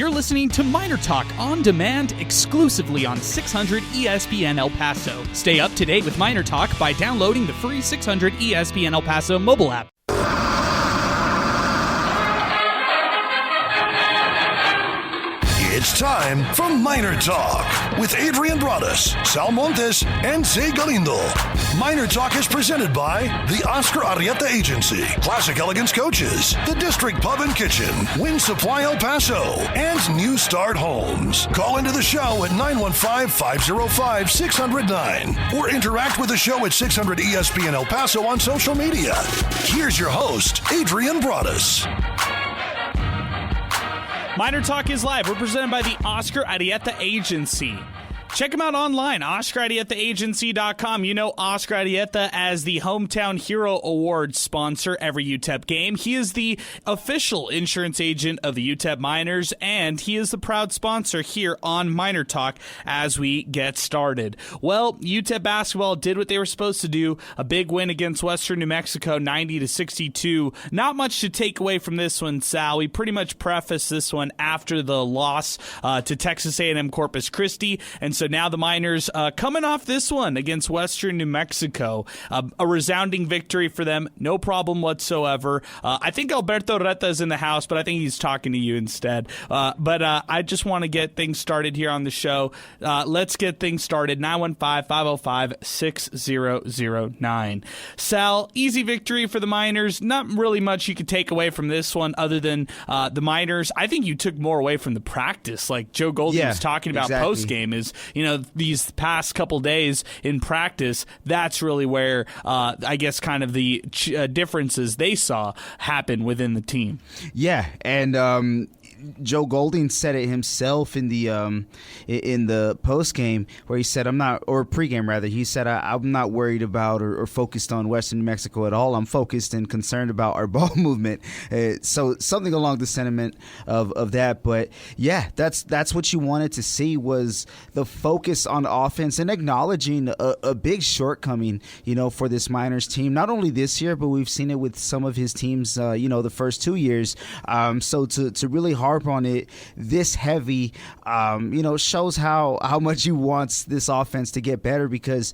You're listening to MinerTalk on demand exclusively on 600 ESPN El Paso. Stay up to date with MinerTalk by downloading the free 600 ESPN El Paso mobile app. It's time for MinerTalk with Adrian Broadus, Sal Montes, and Zay Galindo. MinerTalk is presented by the Oscar Arrieta Agency, Classic Elegance Coaches, the District Pub and Kitchen, Wind Supply El Paso, and New Start Homes. Call into the show at 915-505-609 or interact with the show at 600 ESPN El Paso on social media. Here's your host, Adrian Broadus. MinerTalk is live. We're presented by the Oscar Arrieta Agency. Check him out online, OscarArrietaAgency.com. You know Oscar Arrieta as the Hometown Hero Award sponsor every UTEP game. He is the official insurance agent of the UTEP Miners, and he is the proud sponsor here on MinerTalk as we get started. Well, UTEP basketball did what they were supposed to do. A big win against Western New Mexico, 90-62. Not much to take away from this one, Sal. We pretty much prefaced this one after the loss to Texas A&M Corpus Christi, and so now the Miners coming off this one against Western New Mexico. A resounding victory for them. No problem whatsoever. I think Alberto Reta is in the house, but I think he's talking to you instead. But I just want to get things started here on the show. Let's get things started. 915-505-6009. Sal, easy victory for the Miners. Not really much you could take away from this one other than the Miners. I think you took more away from the practice. Like Joe Golden was talking about post-game is, you know, these past couple days in practice, that's really where I guess kind of the differences they saw happen within the team. Yeah, and Joe Golding said it himself in the post game where he said, pregame rather. He said, I'm not worried about or focused on Western New Mexico at all. I'm focused and concerned about our ball movement. So something along the sentiment of that. But yeah, that's what you wanted to see was the focus on offense and acknowledging a big shortcoming, for this Miners team. Not only this year, but we've seen it with some of his teams, the first 2 years. So to really harp on it this heavy, shows how much he wants this offense to get better, because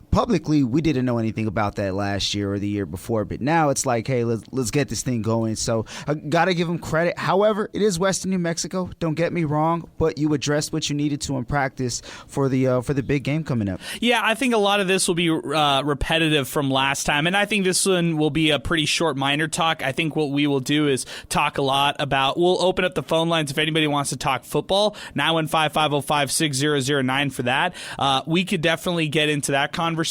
publicly, we didn't know anything about that last year or the year before, but now it's like, hey, let's get this thing going. So I got to give him credit. However, it is Western New Mexico. Don't get me wrong, but you addressed what you needed to in practice for the big game coming up. Yeah, I think a lot of this will be repetitive from last time, and I think this one will be a pretty short Miner Talk. I think what we will do is talk a lot about, we'll open up the phone lines if anybody wants to talk football, 915-505-6009 for that. We could definitely get into that conversation,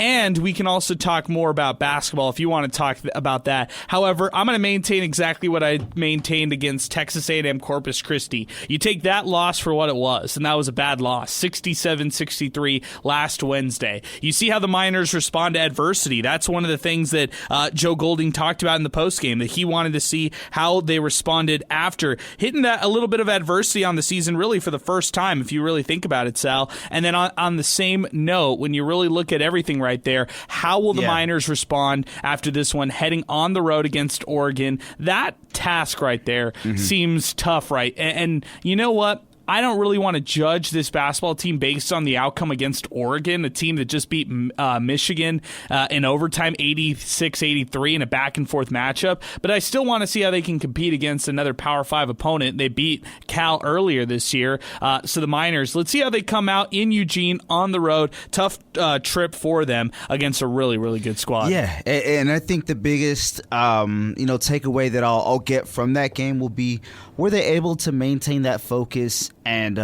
and we can also talk more about basketball if you want to talk about that. However, I'm going to maintain exactly what I maintained against Texas A&M Corpus Christi. You take that loss for what it was, and that was a bad loss, 67-63 last Wednesday. You see how the Miners respond to adversity. That's one of the things that Joe Golding talked about in the postgame, that he wanted to see how they responded after hitting that a little bit of adversity on the season, really for the first time, if you really think about it, Sal. And then on the same note, when you really look at everything right there, how will the Miners respond after this one, heading on the road against Oregon? That task right there seems tough, right? And you know what? I don't really want to judge this basketball team based on the outcome against Oregon, a team that just beat Michigan in overtime 86-83 in a back-and-forth matchup. But I still want to see how they can compete against another Power 5 opponent. They beat Cal earlier this year. So the Miners, let's see how they come out in Eugene on the road. Tough trip for them against a really, really good squad. Yeah, and I think the biggest takeaway that I'll get from that game will be, were they able to maintain that focus and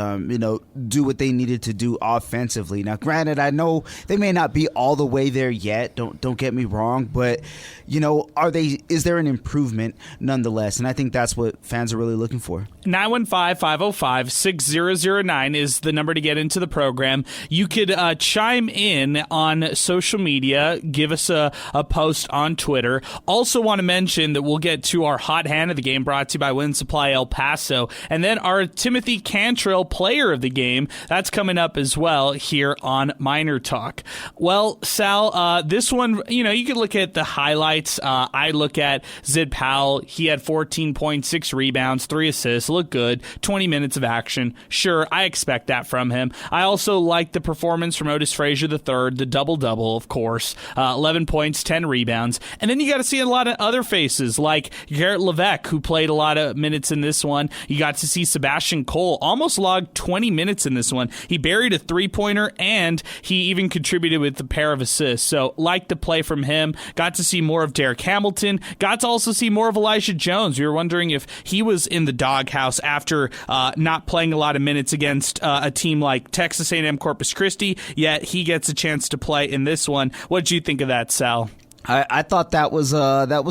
do what they needed to do offensively? Now, granted, I know they may not be all the way there yet. Don't get me wrong, but is there an improvement nonetheless? And I think that's what fans are really looking for. 915-505-6009 is the number to get into the program. You could chime in on social media, give us a post on Twitter. Also want to mention that we'll get to our hot hand of the game, brought to you by Wind Supply El Paso. And then our Timothy Cantrell player of the game, that's coming up as well here on Miner Talk. Well, Sal, this one, you could look at the highlights. I look at Zid Powell. He had 14.6 rebounds, 3 assists, looked good, 20 minutes of action. Sure, I expect that from him. I also like the performance from Otis Frazier III, the double-double, of course, 11 points, 10 rebounds. And then you got to see a lot of other faces like Garrett Levesque, who played a lot of minutes in this one. You got to see Sebastian Cole almost logged 20 minutes in this one. He buried a three-pointer, and he even contributed with a pair of assists. So, like the play from him. Got to see more of Derek Hamilton. Got to also see more of Elijah Jones. We were wondering if he was in the doghouse after not playing a lot of minutes against a team like Texas A&M Corpus Christi, yet he gets a chance to play in this one. What did you think of that, Sal? I thought that was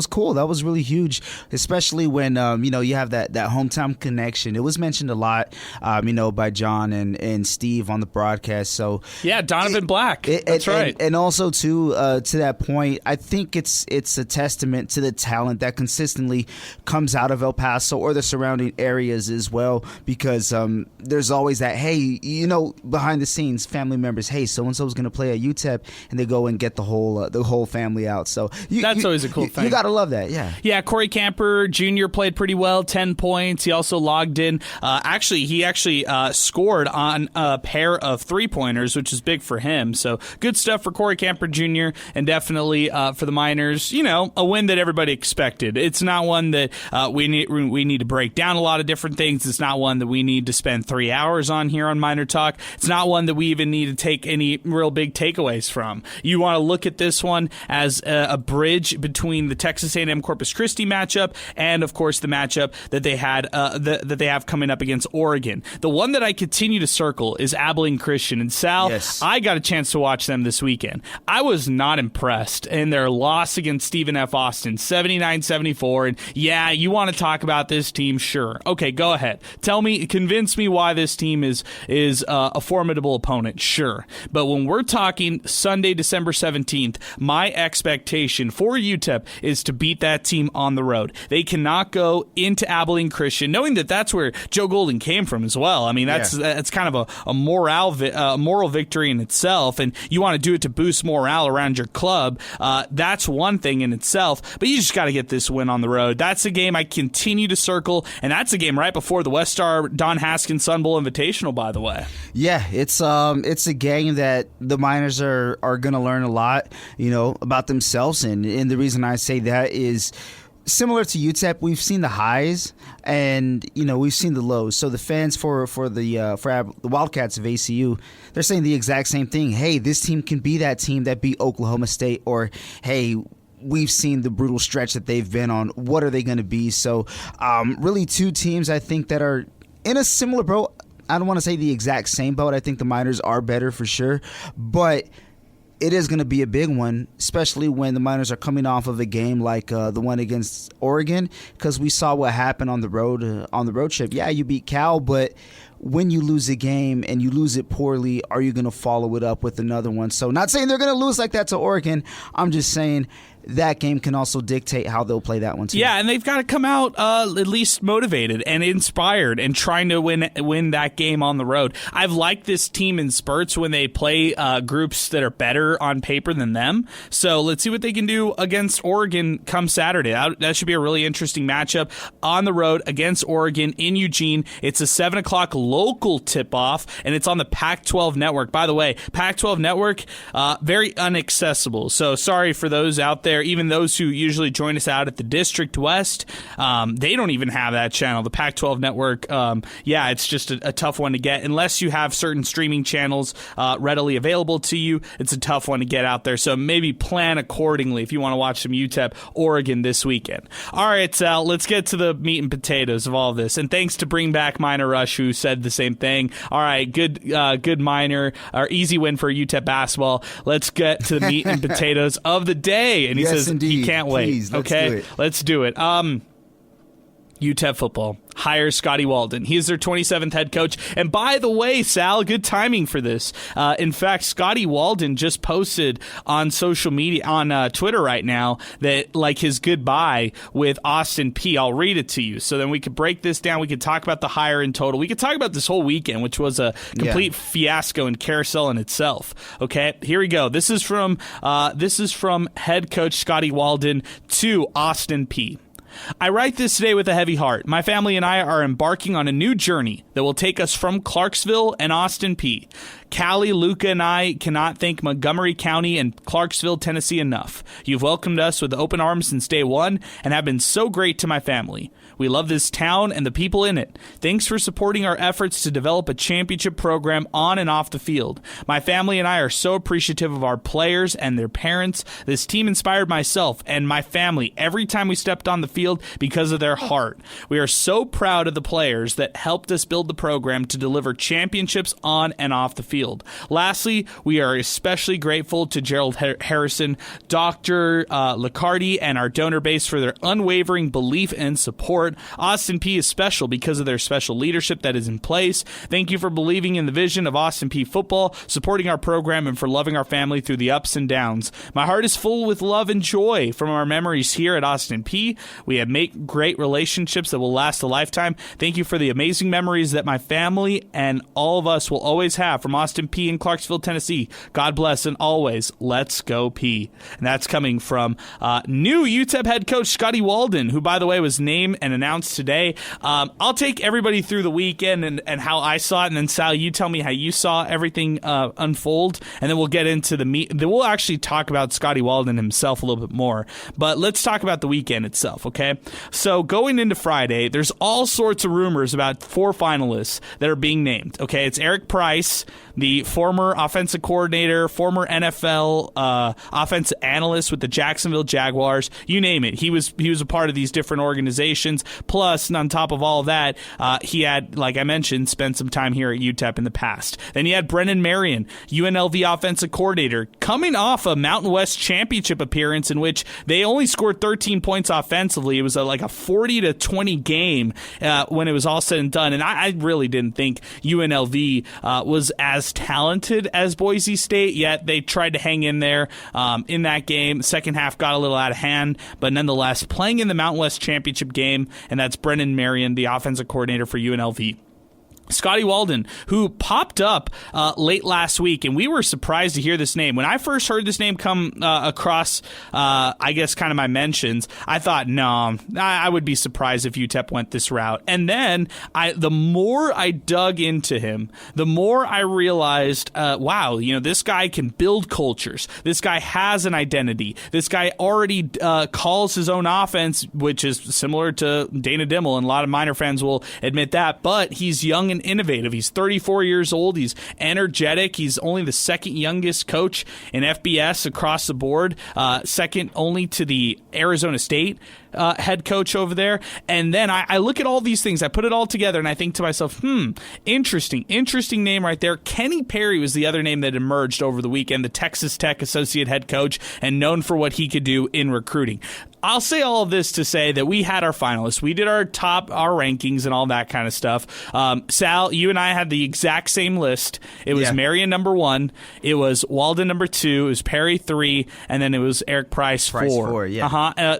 cool. That was really huge, especially when you have that hometown connection. It was mentioned a lot, by John and Steve on the broadcast. So yeah, Donovan Black. That's right. And also to that point, I think it's a testament to the talent that consistently comes out of El Paso or the surrounding areas as well. Because there's always that, hey, behind the scenes, family members, hey, so and so is going to play at UTEP, and they go and get the whole family out. So that's always a cool thing. You gotta love that, yeah. Yeah, Corey Camper Jr. played pretty well, 10 points. He also logged in. He actually scored on a pair of three-pointers, which is big for him. So good stuff for Corey Camper Jr. and definitely for the Miners. A win that everybody expected. It's not one that we need to break down a lot of different things. It's not one that we need to spend 3 hours on here on Miner Talk. It's not one that we even need to take any real big takeaways from. You want to look at this one as a bridge between the Texas A&M Corpus Christi matchup and, of course, the matchup that they had that they have coming up against Oregon. The one that I continue to circle is Abilene Christian. And Sal, yes. I got a chance to watch them this weekend. I was not impressed in their loss against Stephen F. Austin, 79-74. And yeah, you want to talk about this team? Sure. Okay, go ahead. Convince me why this team is a formidable opponent. Sure. But when we're talking Sunday, December 17th, my expectation for UTEP is to beat that team on the road. They cannot go into Abilene Christian, knowing that that's where Joe Golden came from as well. I mean, that's kind of a moral victory in itself, and you want to do it to boost morale around your club. That's one thing in itself, but you just got to get this win on the road. That's a game I continue to circle, and that's a game right before the West Star Don Haskins Sun Bowl Invitational, by the way. Yeah, it's a game that the Miners are going to learn a lot, about themselves, and the reason I say that is similar to UTEP. We've seen the highs, and we've seen the lows. So the fans for the Wildcats of ACU, they're saying the exact same thing. Hey, this team can be that team that beat Oklahoma State, or hey, we've seen the brutal stretch that they've been on. What are they going to be? So really two teams I think that are in a similar boat. I don't want to say the exact same boat. I think the Miners are better for sure, but it is going to be a big one, especially when the Miners are coming off of a game like the one against Oregon, because we saw what happened on the road trip. Yeah, you beat Cal, but when you lose a game and you lose it poorly, are you going to follow it up with another one? So not saying they're going to lose like that to Oregon. I'm just saying that game can also dictate how they'll play that one too. Yeah, and they've got to come out at least motivated and inspired and trying to win that game on the road. I've liked this team in spurts when they play groups that are better on paper than them. So let's see what they can do against Oregon come Saturday. That should be a really interesting matchup on the road against Oregon in Eugene. It's a 7 o'clock local tip-off, and it's on the Pac-12 network. By the way, Pac-12 network, very inaccessible. So sorry for those out there. Even those who usually join us out at the District West, they don't even have that channel. The Pac-12 network, it's just a tough one to get. Unless you have certain streaming channels readily available to you, it's a tough one to get out there. So maybe plan accordingly if you want to watch some UTEP Oregon this weekend. All right, Sal, let's get to the meat and potatoes of all this. And thanks to Bring Back Miner Rush, who said the same thing. All right, good Miner, or easy win for UTEP basketball. Let's get to the meat and potatoes of the day. And he says indeed. he can't wait. Please, let's do it. UTEP football hires Scotty Walden. He is their 27th head coach. And by the way, Sal, good timing for this. In fact, Scotty Walden just posted on social media, on Twitter right now, that like his goodbye with Austin Peay. I'll read it to you. So then we could break this down. We could talk about the hire in total. We could talk about this whole weekend, which was a complete fiasco and carousel in itself. Okay, here we go. This is from head coach Scotty Walden to Austin Peay. I write this today with a heavy heart. My family and I are embarking on a new journey that will take us from Clarksville and Austin Peay. Callie, Luca, and I cannot thank Montgomery County and Clarksville, Tennessee enough. You've welcomed us with open arms since day one and have been so great to my family. We love this town and the people in it. Thanks for supporting our efforts to develop a championship program on and off the field. My family and I are so appreciative of our players and their parents. This team inspired myself and my family every time we stepped on the field because of their heart. We are so proud of the players that helped us build the program to deliver championships on and off the field. Lastly, we are especially grateful to Gerald Harrison, Dr. Licardi, and our donor base for their unwavering belief and support. Austin Peay is special because of their special leadership that is in place. Thank you for believing in the vision of Austin Peay football, supporting our program, and for loving our family through the ups and downs. My heart is full with love and joy from our memories here at Austin Peay. We have made great relationships that will last a lifetime. Thank you for the amazing memories that my family and all of us will always have from Austin Peay in Clarksville, Tennessee. God bless, and always, let's go Peay. And that's coming from new UTEP head coach Scotty Walden, who, by the way, was named and announced today. I'll take everybody through the weekend and how I saw it, and then Sal, you tell me how you saw everything unfold, and then we'll get into then we'll actually talk about Scotty Walden himself a little bit more. But let's talk about the weekend itself, okay? So going into Friday, there's all sorts of rumors about 4 finalists that are being named, okay? It's Eric Price, the former offensive coordinator, former NFL offensive analyst with the Jacksonville Jaguars, you name it. He was a part of these different organizations. Plus, on top of all of that, he had, like I mentioned, spent some time here at UTEP in the past. Then you had Brennan Marion, UNLV offensive coordinator, coming off a Mountain West championship appearance in which they only scored 13 points offensively. It was like a 40-20 game when it was all said and done. And I really didn't think UNLV was as talented as Boise State, yet they tried to hang in there in that game. Second half got a little out of hand, but nonetheless, playing in the Mountain West championship game, and that's Brennan Marion, the offensive coordinator for UNLV. Scotty Walden, who popped up late last week, and we were surprised to hear this name. When I first heard this name come across, I guess, kind of my mentions, I thought, no, I would be surprised if UTEP went this route. And then the more I dug into him, the more I realized, wow, this guy can build cultures. This guy has an identity. This guy already calls his own offense, which is similar to Dana Dimmel, and a lot of Miner fans will admit that, but he's young and innovative. He's 34 years old. He's energetic. He's only the second youngest coach in FBS across the board, second only to the Arizona State head coach over there. And then I look at all these things, I put it all together, and I think to myself, interesting name right there. Kenny Perry was the other name that emerged over the weekend, the Texas Tech associate head coach, and known for what he could do in recruiting. I'll say all of this to say that we had our finalists. We did our rankings and all that kind of stuff. Sal, you and I had the exact same list. It was Marion number 1. It was Walden number 2. It was Perry 3. And then it was Eric Price 4.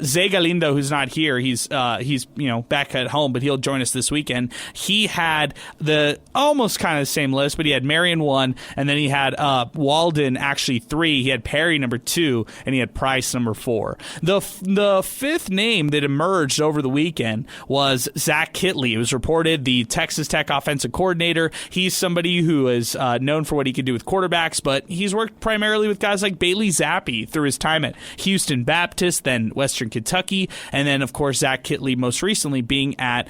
Zay Galindo, who's not here, he's back at home, but he'll join us this weekend. He had the almost kind of the same list, but he had Marion 1, and then he had Walden actually 3. He had Perry number 2, and he had Price number 4. The fifth name that emerged over the weekend was Zach Kittley. It was reported the Texas Tech offensive coordinator. He's somebody who is known for what he can do with quarterbacks, but he's worked primarily with guys like Bailey Zappi through his time at Houston Baptist, then Western Kentucky, and then, of course, Zach Kittley most recently being at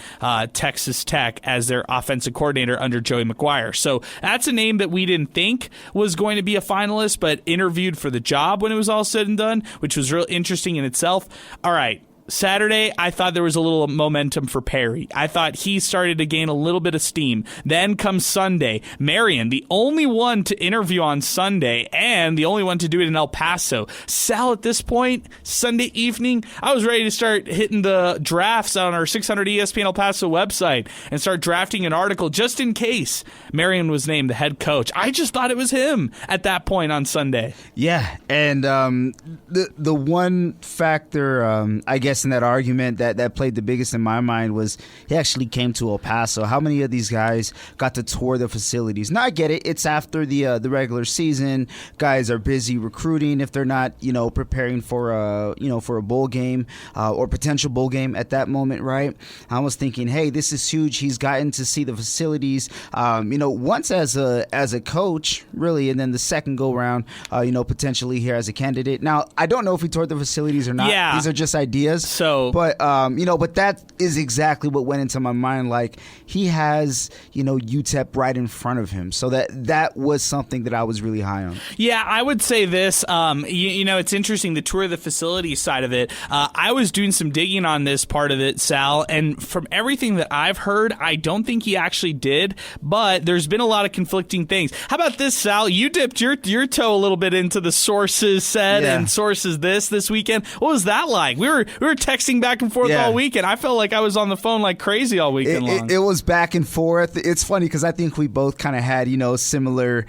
Texas Tech as their offensive coordinator under Joey McGuire. So that's a name that we didn't think was going to be a finalist, but interviewed for the job when it was all said and done, which was real interesting in itself. All right. Saturday, I thought there was a little momentum for Perry. I thought he started to gain a little bit of steam. Then comes Sunday. Marion, the only one to interview on Sunday and the only one to do it in El Paso. Sal, at this point, Sunday evening, I was ready to start hitting the drafts on our 600 ESPN El Paso website and start drafting an article just in case Marion was named the head coach. I just thought it was him at that point on Sunday. Yeah, and the one factor, I guess, in that argument that played the biggest in my mind was he actually came to El Paso. How many of these guys got to tour the facilities? Now, I get it. It's after the regular season. Guys are busy recruiting if they're not, preparing for a bowl game or potential bowl game at that moment, right? I was thinking, hey, this is huge. He's gotten to see the facilities, once as a coach, really, and then the second go round, potentially here as a candidate. Now, I don't know if he toured the facilities or not. Yeah. These are just ideas. So, but but that is exactly what went into my mind. Like, he has, UTEP right in front of him. So that was something that I was really high on. Yeah, I would say this. It's interesting, the tour of the facility side of it. I was doing some digging on this part of it, Sal, and from everything that I've heard, I don't think he actually did, but there's been a lot of conflicting things. How about this, Sal? You dipped your toe a little bit into the sources said and sources this weekend. What was that like? We were texting back and forth all weekend. I felt like I was on the phone like crazy all weekend long. It was back and forth. It's funny because I think we both kind of had, similar,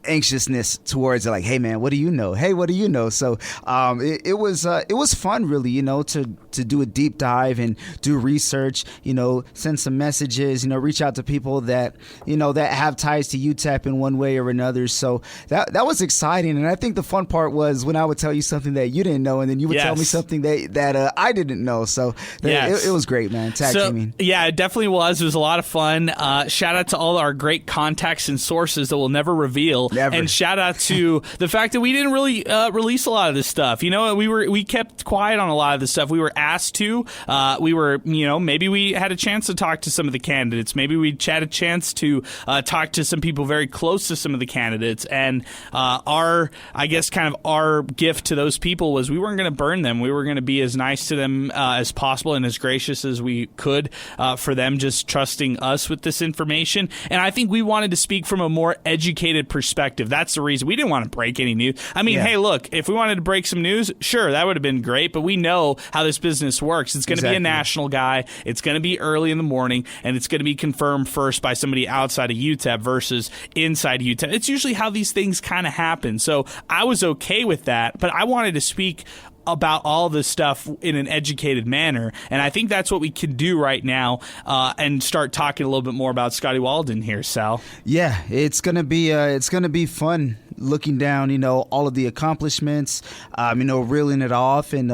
anxiousness towards it, like, hey man, what do you know? Hey, what do you know? So it was fun, really, to do a deep dive and do research, send some messages, reach out to people that that have ties to UTEP in one way or another. So that was exciting, and I think the fun part was when I would tell you something that you didn't know, and then you would tell me something that I didn't know. So it was great, man. Tag teaming. Yeah, it definitely was. It was a lot of fun. Shout out to all our great contacts and sources that we'll never reveal. Never. And shout out to the fact that we didn't really release a lot of this stuff. We kept quiet on a lot of this stuff. We were asked to. We were, maybe we had a chance to talk to some of the candidates. Maybe we had a chance to talk to some people very close to some of the candidates. And our gift to those people was we weren't going to burn them. We were going to be as nice to them as possible and as gracious as we could for them just trusting us with this information. And I think we wanted to speak from a more educated perspective. That's the reason. We didn't want to break any news. I mean, hey, look, if we wanted to break some news, sure, that would have been great, but we know how this business works. It's going to be a national guy. It's going to be early in the morning, and it's going to be confirmed first by somebody outside of UTEP versus inside UTEP. It's usually how these things kind of happen. So I was okay with that, but I wanted to speak about all this stuff in an educated manner, and I think that's what we can do right now and start talking a little bit more about Scotty Walden here, Sal. Yeah, it's gonna be fun looking down, all of the accomplishments, reeling it off, and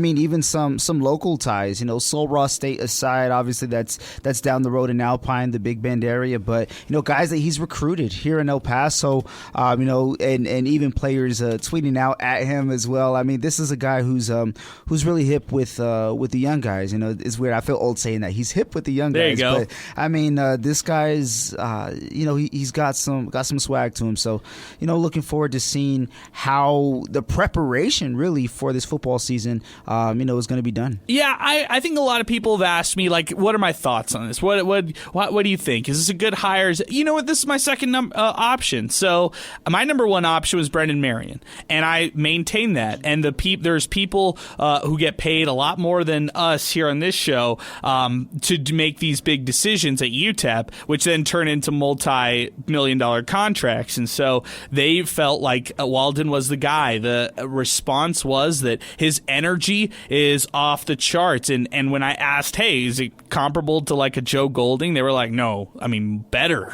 even some local ties, Sul Ross State aside, obviously that's down the road in Alpine, the Big Bend area, but guys that he's recruited here in El Paso, and even players tweeting out at him as well. I mean, this is a guy who's really hip with the young guys. It's weird. I feel old saying that he's hip with the young guys. There you go. But I mean, this guy's he's got some swag to him. So looking forward to seeing how the preparation really for this football season is going to be done. Yeah, I think a lot of people have asked me, like, what are my thoughts on this? What do you think? Is this a good hire? You know what? This is my second option. So my number one option was Brendan Marion, and I maintain that. And there's people who get paid a lot more than us here on this show to make these big decisions at UTEP, which then turn into multi-million-dollar contracts. And so they felt like Walden was the guy. The response was that his energy is off the charts. And when I asked, hey, is it comparable to like a Joe Golding? They were like, no, I mean, better,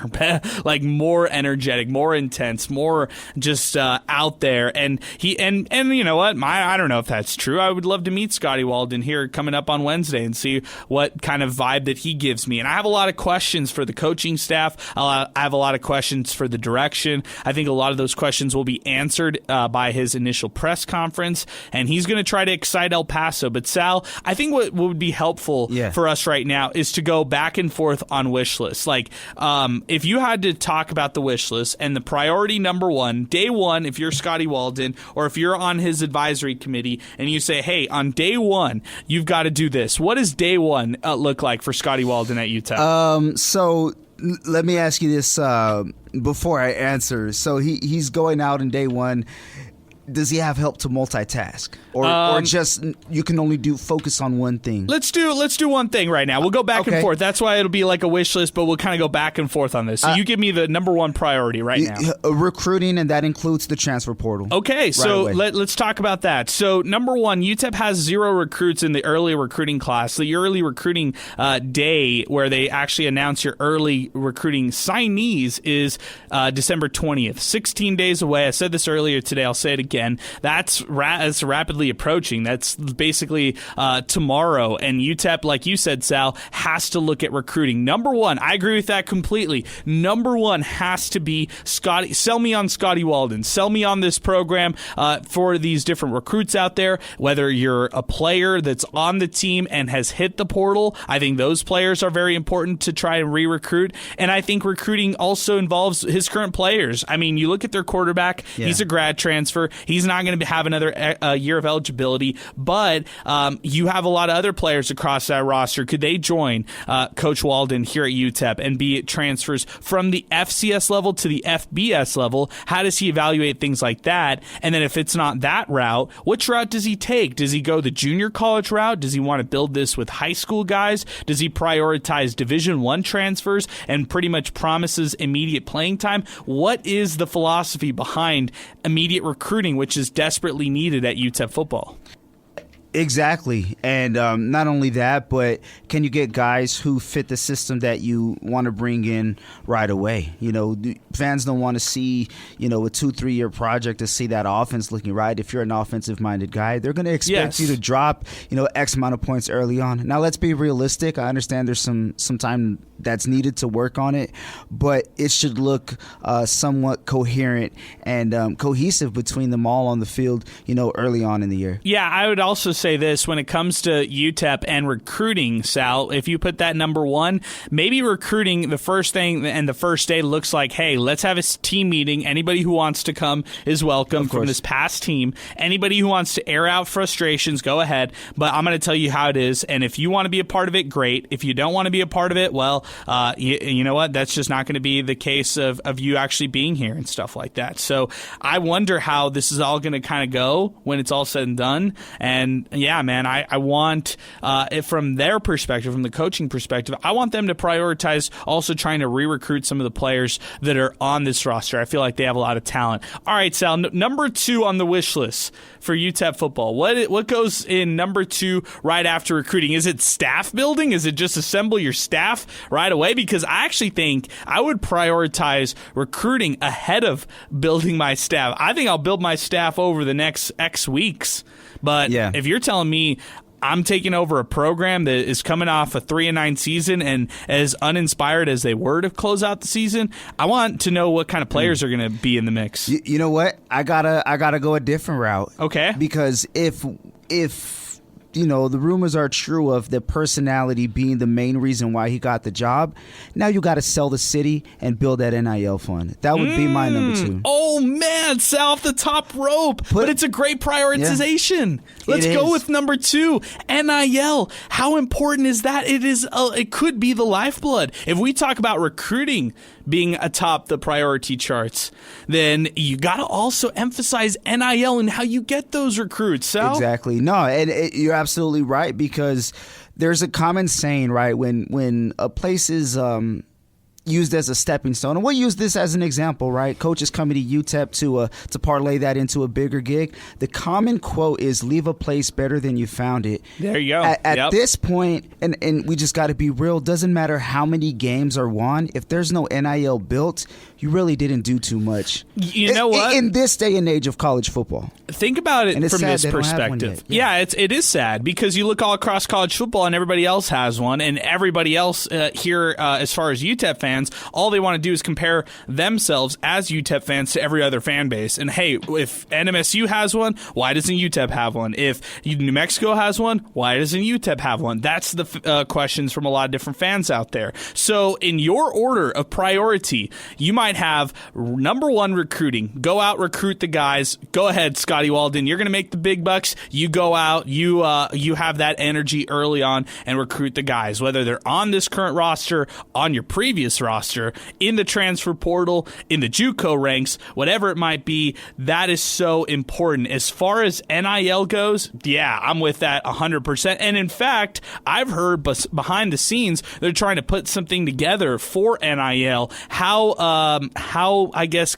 like more energetic, more intense, more just out there. And you know what? I don't know if that's true. I would love to meet Scotty Walden here coming up on Wednesday and see what kind of vibe that he gives me. And I have a lot of questions for the coaching staff. I have a lot of questions for the direction. I think a lot lot of those questions will be answered by his initial press conference, and he's going to try to excite El Paso. But Sal, I think what would be helpful for us right now is to go back and forth on wish lists. Like, if you had to talk about the wish list and the priority number one, day one, if you're Scotty Walden or if you're on his advisory committee and you say, hey, on day one, you've got to do this. What does day one look like for Scotty Walden at UTEP? So let me ask you this before I answer. So he's going out in day one. Does he have help to multitask, or just you can only focus on one thing? Let's do one thing right now. We'll go back and forth. That's why it'll be like a wish list, but we'll kind of go back and forth on this. So you give me the number one priority right now. Recruiting, and that includes the transfer portal. Okay, so let's talk about that. So number one, UTEP has 0 recruits in the early recruiting class. The early recruiting day, where they actually announce your early recruiting signees, is December 20th. 16 days away. I said this earlier today. I'll say it again. That's rapidly approaching. That's basically tomorrow. And UTEP, like you said, Sal, has to look at recruiting. Number one, I agree with that completely. Number one has to be Scotty. Sell me on Scotty Walden. Sell me on this program for these different recruits out there. Whether you're a player that's on the team and has hit the portal, I think those players are very important to try and re-recruit. And I think recruiting also involves his current players. I mean, you look at their quarterback. Yeah. He's a grad transfer. He's not going to have another year of eligibility, but you have a lot of other players across that roster. Could they join Coach Walden here at UTEP and be transfers from the FCS level to the FBS level? How does he evaluate things like that? And then if it's not that route, which route does he take? Does he go the junior college route? Does he want to build this with high school guys? Does he prioritize Division I transfers and pretty much promises immediate playing time? What is the philosophy behind immediate recruiting, which is desperately needed at UTEP football? Exactly. And not only that, but can you get guys who fit the system that you want to bring in right away? You know, fans don't want to see, a 2-3 year project to see that offense looking right. If you're an offensive-minded guy, they're going to expect you to drop, X amount of points early on. Now, let's be realistic. I understand there's some time that's needed to work on it, but it should look somewhat coherent and cohesive between them all on the field, early on in the year. Yeah, I would also say this when it comes to UTEP and recruiting, Sal. If you put that number one, maybe recruiting the first thing and the first day looks like, hey, let's have a team meeting. Anybody who wants to come is welcome from this past team. Anybody who wants to air out frustrations, go ahead. But I'm going to tell you how it is. And if you want to be a part of it, great. If you don't want to be a part of it, well, you know what? That's just not going to be the case of you actually being here and stuff like that. So I wonder how this is all going to kind of go when it's all said and done. And yeah, man, I want, from their perspective, from the coaching perspective, I want them to prioritize also trying to re-recruit some of the players that are on this roster. I feel like they have a lot of talent. All right, Sal, number 2 on the wish list for UTEP football. What goes in number 2 right after recruiting? Is it staff building? Is it just assemble your staff right away? Because I actually think I would prioritize recruiting ahead of building my staff. I think I'll build my staff over the next X weeks. But if you're telling me I'm taking over a program that is coming off a 3-9 season and as uninspired as they were to close out the season, I want to know what kind of players are going to be in the mix. You know what? I gotta go a different route. Okay. Because if the rumors are true of the personality being the main reason why he got the job, now you got to sell the city and build that NIL fund. That would be my number 2. Oh, man, sell off the top rope. But it's a great prioritization. Yeah, Let's go with number 2, NIL. How important is that? It could be the lifeblood. If we talk about recruiting being atop the priority charts, then you got to also emphasize NIL and how you get those recruits. So exactly. No, and you're absolutely right, because there's a common saying, right? When a place is used as a stepping stone, and we'll use this as an example, right? Coaches coming to UTEP to parlay that into a bigger gig. The common quote is, "Leave a place better than you found it." There you go. At this point, and we just got to be real. Doesn't matter how many games are won. If there's no NIL built, you really didn't do too much. You know what? In this day and age of college football. Think about it from this perspective. Yeah, it is sad, because you look all across college football and everybody else has one, and everybody else here, as far as UTEP fans, fans, all they want to do is compare themselves as UTEP fans to every other fan base. And hey, if NMSU has one, why doesn't UTEP have one? If New Mexico has one, why doesn't UTEP have one? That's the questions from a lot of different fans out there. So in your order of priority, you might have number one, recruiting. Go out, recruit the guys. Go ahead, Scotty Walden. You're going to make the big bucks. You go out. You have that energy early on and recruit the guys, whether they're on this current roster, on your previous roster, in the transfer portal, in the JUCO ranks, whatever it might be. That is so important. As far as NIL goes, yeah, I'm with that 100%. And in fact, I've heard behind the scenes they're trying to put something together for NIL. How I guess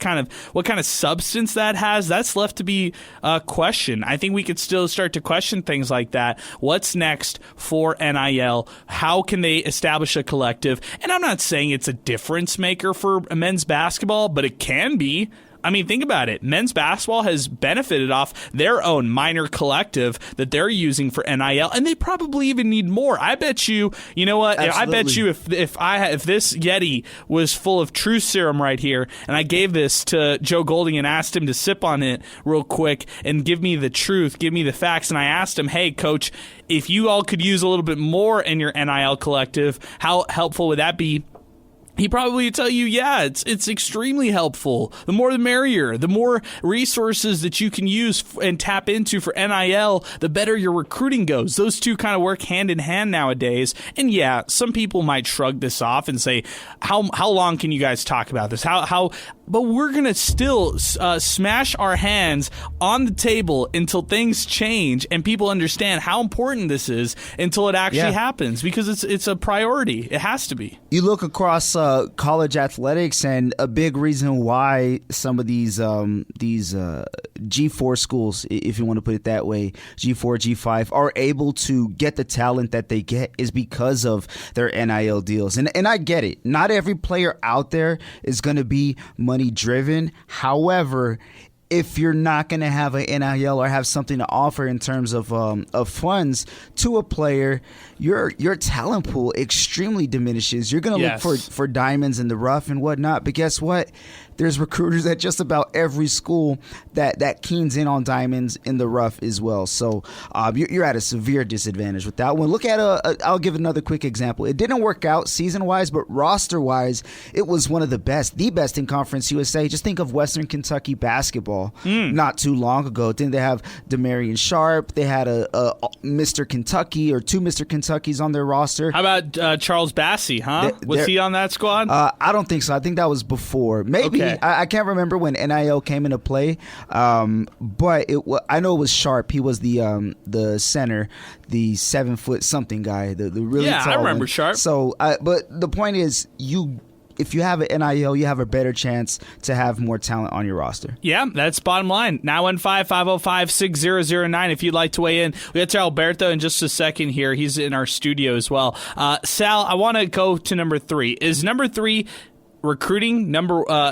what kind of substance that has, that's left to be questioned. I think we could still start to question things like that. What's next for NIL? How can they establish a collective? And I'm not saying it's a difference maker for men's basketball, but it can be. I mean, think about it. Men's basketball has benefited off their own minor collective that they're using for NIL, and they probably even need more. I bet you, you know what? Absolutely. I bet you if this Yeti was full of truth serum right here, and I gave this to Joe Golding and asked him to sip on it real quick and give me the truth, give me the facts, and I asked him, hey, coach, if you all could use a little bit more in your NIL collective, how helpful would that be? He probably would tell you, yeah, it's extremely helpful. The more the merrier. The more resources that you can use and tap into for NIL, the better your recruiting goes. Those two kind of work hand in hand nowadays. And yeah, some people might shrug this off and say, how long can you guys talk about this? But we're going to still smash our hands on the table until things change and people understand how important this is until it actually happens, because it's a priority. It has to be. You look across college athletics, and a big reason why some of these G4 schools, if you want to put it that way, G4, G5, are able to get the talent that they get is because of their NIL deals. And I get it. Not every player out there is going to be money driven. However, if you're not going to have an NIL or have something to offer in terms of funds to a player, your talent pool extremely diminishes. You're going to look for diamonds in the rough and whatnot. But guess what? There's recruiters at just about every school that keens in on diamonds in the rough as well. So you're at a severe disadvantage with that one. Look at I'll give another quick example. It didn't work out season-wise, but roster-wise, it was one of the best in Conference USA. Just think of Western Kentucky basketball not too long ago. Didn't they have Demarion Sharp? They had a Mr. Kentucky or two Mr. Kentuckys on their roster. How about Charles Bassey, huh? Was he on that squad? I don't think so. I think that was before. Maybe. Okay. I can't remember when NIL came into play, but I know it was Sharp. He was the center, the 7-foot something guy, the really tall I remember one. Sharp. So, but the point is, if you have an NIL, you have a better chance to have more talent on your roster. Yeah, that's bottom line. 915-505-6009 if you'd like to weigh in. We got to Alberto in just a second here. He's in our studio as well. Sal, I want to go to number 3. Is number 3 recruiting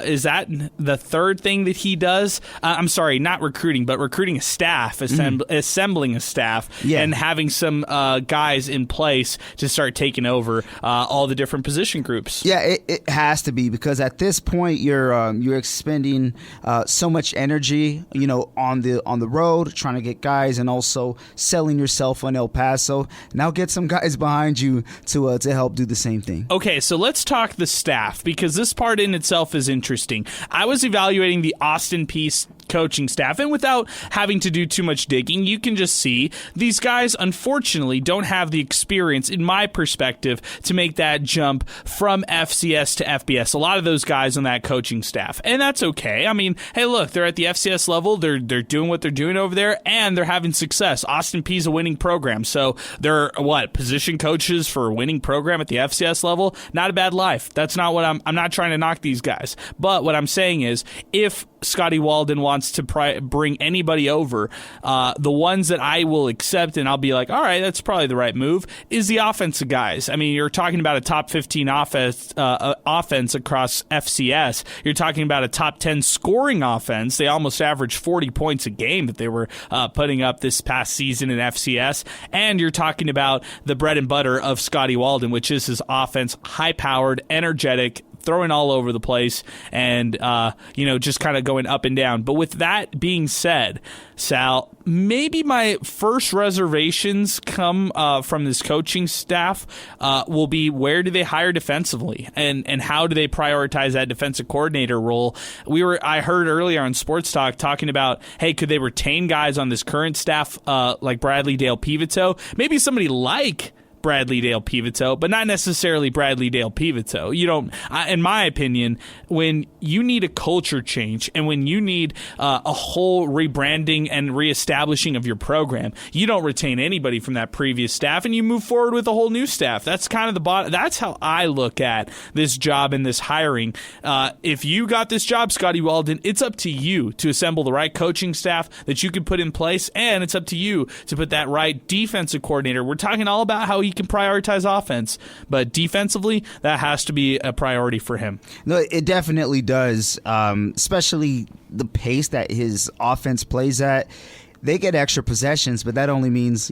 is that the third thing that he does? I'm sorry, not recruiting, but recruiting a staff, assembling a staff, and having some guys in place to start taking over all the different position groups. Yeah, it has to be, because at this point you're expending so much energy, on the road trying to get guys, and also selling yourself on El Paso. Now get some guys behind you to help do the same thing. Okay, so let's talk the staff, because this part in itself is interesting. I was evaluating the Austin Peay coaching staff, and without having to do too much digging, you can just see these guys unfortunately don't have the experience, in my perspective, to make that jump from FCS to FBS. A lot of those guys on that coaching staff, and that's okay. I mean, hey, look, they're at the FCS level, they're doing what they're doing over there, and they're having success. Austin Peay's a winning program, so they're position coaches for a winning program at the FCS level. Not a bad life. That's not what I'm not trying to knock these guys, but what I'm saying is, if Scotty Walden wants to bring anybody over, the ones that I will accept and I'll be like, all right, that's probably the right move, is the offensive guys. I mean, you're talking about a top 15 offense across FCS. You're talking about a top 10 scoring offense. They almost averaged 40 points a game that they were putting up this past season in FCS. And you're talking about the bread and butter of Scotty Walden, which is his offense, high-powered, energetic, throwing all over the place and, just kind of going up and down. But with that being said, Sal, maybe my first reservations come from this coaching staff will be where do they hire defensively and how do they prioritize that defensive coordinator role? I heard earlier on Sports Talk talking about, hey, could they retain guys on this current staff like Bradley Dale Pivito? Maybe somebody like Bradley Dale Pivito, but not necessarily Bradley Dale Pivito. You don't, in my opinion, when you need a culture change and when you need a whole rebranding and reestablishing of your program, you don't retain anybody from that previous staff and you move forward with a whole new staff. That's kind of the bottom. That's how I look at this job and this hiring. If you got this job, Scotty Walden, it's up to you to assemble the right coaching staff that you can put in place, and it's up to you to put that right defensive coordinator. We're talking all about how he can prioritize offense, but defensively, that has to be a priority for him. No, it definitely does, especially the pace that his offense plays at. They get extra possessions, but that only means,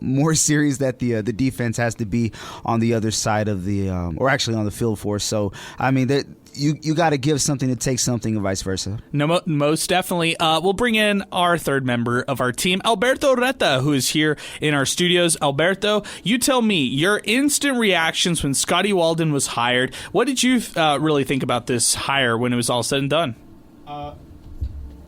more series that the defense has to be on the other side of the, or actually on the field for. So, I mean, you got to give something to take something and vice versa. No, most definitely. We'll bring in our third member of our team, Alberto Reta, who is here in our studios. Alberto, you tell me your instant reactions when Scotty Walden was hired. What did you really think about this hire when it was all said and done?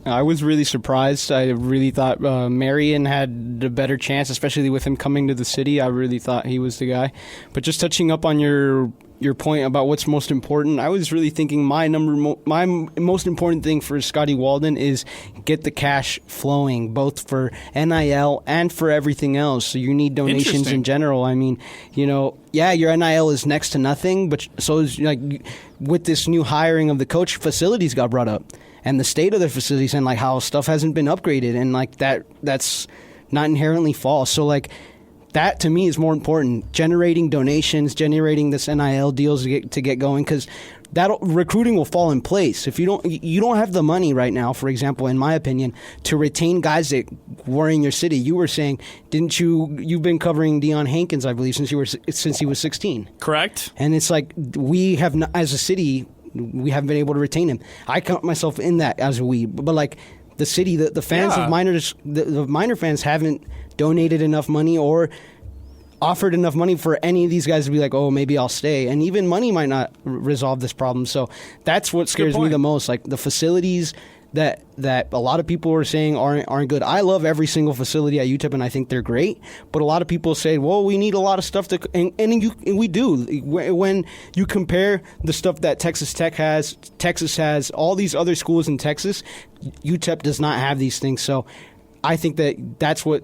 I was really surprised. I really thought Marion had a better chance, especially with him coming to the city. I really thought he was the guy. But just touching up on your point about what's most important, I was really thinking my most important thing for Scotty Walden is get the cash flowing, both for NIL and for everything else. So you need donations in general. I mean, your NIL is next to nothing, but so is with this new hiring of the coach, facilities got brought up. And the state of the facilities and how stuff hasn't been upgraded and that's not inherently false. So that to me is more important. Generating donations, generating this NIL deals to get going, because that recruiting will fall in place. If you don't have the money right now, for example, in my opinion, to retain guys that were in your city. You were saying, didn't you've been covering Deion Hankins, I believe, since he was 16. Correct. And it's we have not, as a city, we haven't been able to retain him. I count myself in that as a we, but the city, the fans of Miners, the Miner fans haven't donated enough money or offered enough money for any of these guys to be oh, maybe I'll stay. And even money might not resolve this problem. So that's what scares me the most. The facilities that a lot of people are saying aren't good. I love every single facility at UTEP, and I think they're great. But a lot of people say, well, we need a lot of stuff and we do. When you compare the stuff that Texas Tech has, Texas has, all these other schools in Texas, UTEP does not have these things. So I think that's what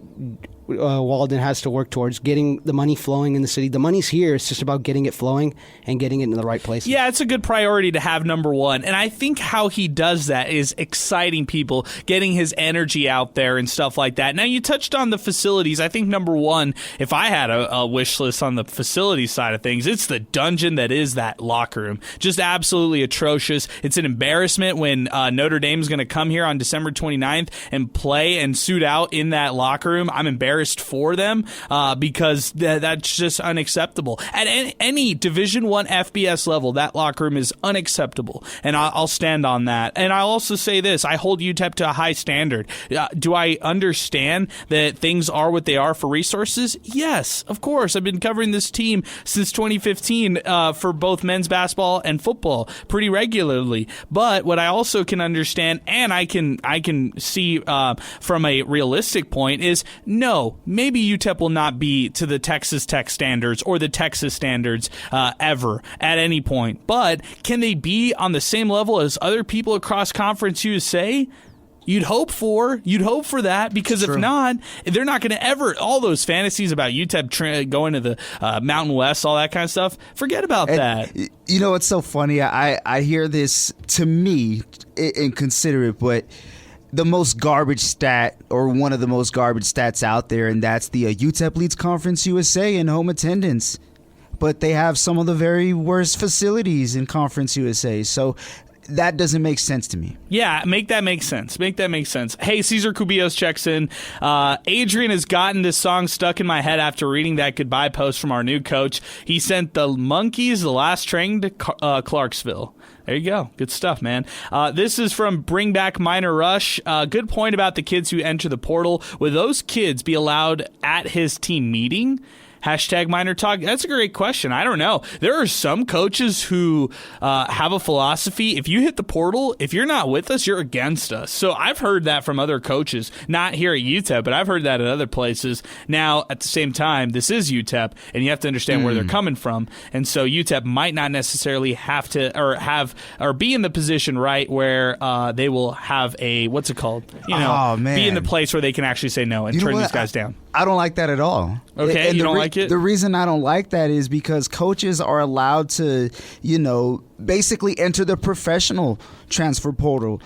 Walden has to work towards, getting the money flowing in the city. The money's here. It's just about getting it flowing and getting it in the right places. Yeah, it's a good priority to have, number one. And I think how he does that is exciting people, getting his energy out there and stuff like that. Now, you touched on the facilities. I think, number one, if I had a wish list on the facility side of things, it's the dungeon that is that locker room. Just absolutely atrocious. It's an embarrassment when Notre Dame is going to come here on December 29th and play and suit out in that locker room. I'm embarrassed for them because that's just unacceptable. At any Division I FBS level, that locker room is unacceptable, and I'll stand on that. And I'll also say this: I hold UTEP to a high standard. Do I understand that things are what they are for resources? Yes, of course. I've been covering this team since 2015 for both men's basketball and football pretty regularly. But what I also can understand, and I can see from a realistic point, is no. Maybe UTEP will not be to the Texas Tech standards or the Texas standards ever at any point. But can they be on the same level as other people across Conference USA? You'd hope for that, because if not, they're not going to ever, all those fantasies about UTEP going to the Mountain West, all that kind of stuff, forget about that. It's so funny. I hear this, to me, and consider it, but the most garbage stat, or one of the most garbage stats out there, and that's the UTEP leads Conference USA in home attendance. But they have some of the very worst facilities in Conference USA. So that doesn't make sense to me. Yeah, make that make sense. Hey, Cesar Cubillos checks in. Adrian has gotten this song stuck in my head after reading that goodbye post from our new coach. He sent the Monkeys the last train to Clarksville. There you go. Good stuff, man. This is from Bring Back Miner Rush. Good point about the kids who enter the portal. Would those kids be allowed at his team meeting? Hashtag MinerTalk. That's a great question. I don't know. There are some coaches who have a philosophy. If you hit the portal, if you're not with us, you're against us. So I've heard that from other coaches, not here at UTEP, but I've heard that at other places. Now, at the same time, this is UTEP, and you have to understand where they're coming from. And so UTEP might not necessarily have to or be in the position, right, where they will have a, what's it called? Be in the place where they can actually say no and turn these guys down. I don't like that at all. Okay, and you don't like it? The reason I don't like that is because coaches are allowed to, basically enter the professional transfer portal.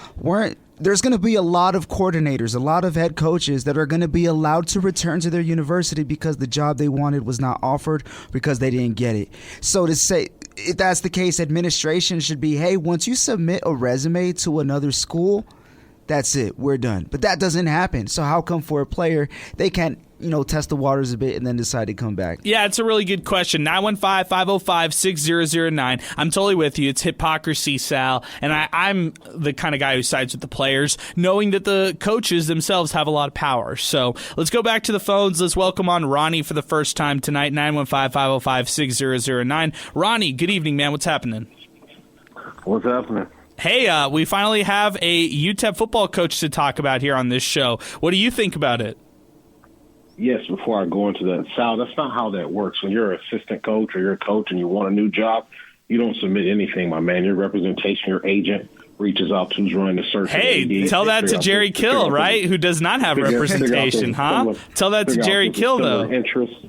There's going to be a lot of coordinators, a lot of head coaches that are going to be allowed to return to their university because the job they wanted was not offered because they didn't get it. So to say, if that's the case, administration should be, hey, once you submit a resume to another school, that's it, we're done. But that doesn't happen. So how come for a player, they can't, test the waters a bit and then decide to come back? Yeah, it's a really good question. 915-505-6009. I'm totally with you. It's hypocrisy, Sal. And I'm the kind of guy who sides with the players, knowing that the coaches themselves have a lot of power. So let's go back to the phones. Let's welcome on Ronnie for the first time tonight, 915-505-6009. Ronnie, good evening, man. What's happening? What's happening? Hey, we finally have a UTEP football coach to talk about here on this show. What do you think about it? Yes, before I go into that, Sal, that's not how that works. When you're an assistant coach or you're a coach and you want a new job, you don't submit anything, my man. Your representation, your agent reaches out to who's running the search. Hey, tell that to Jerry Kill, right, who does not have representation, huh? Tell that to Jerry Kill, though. Interest,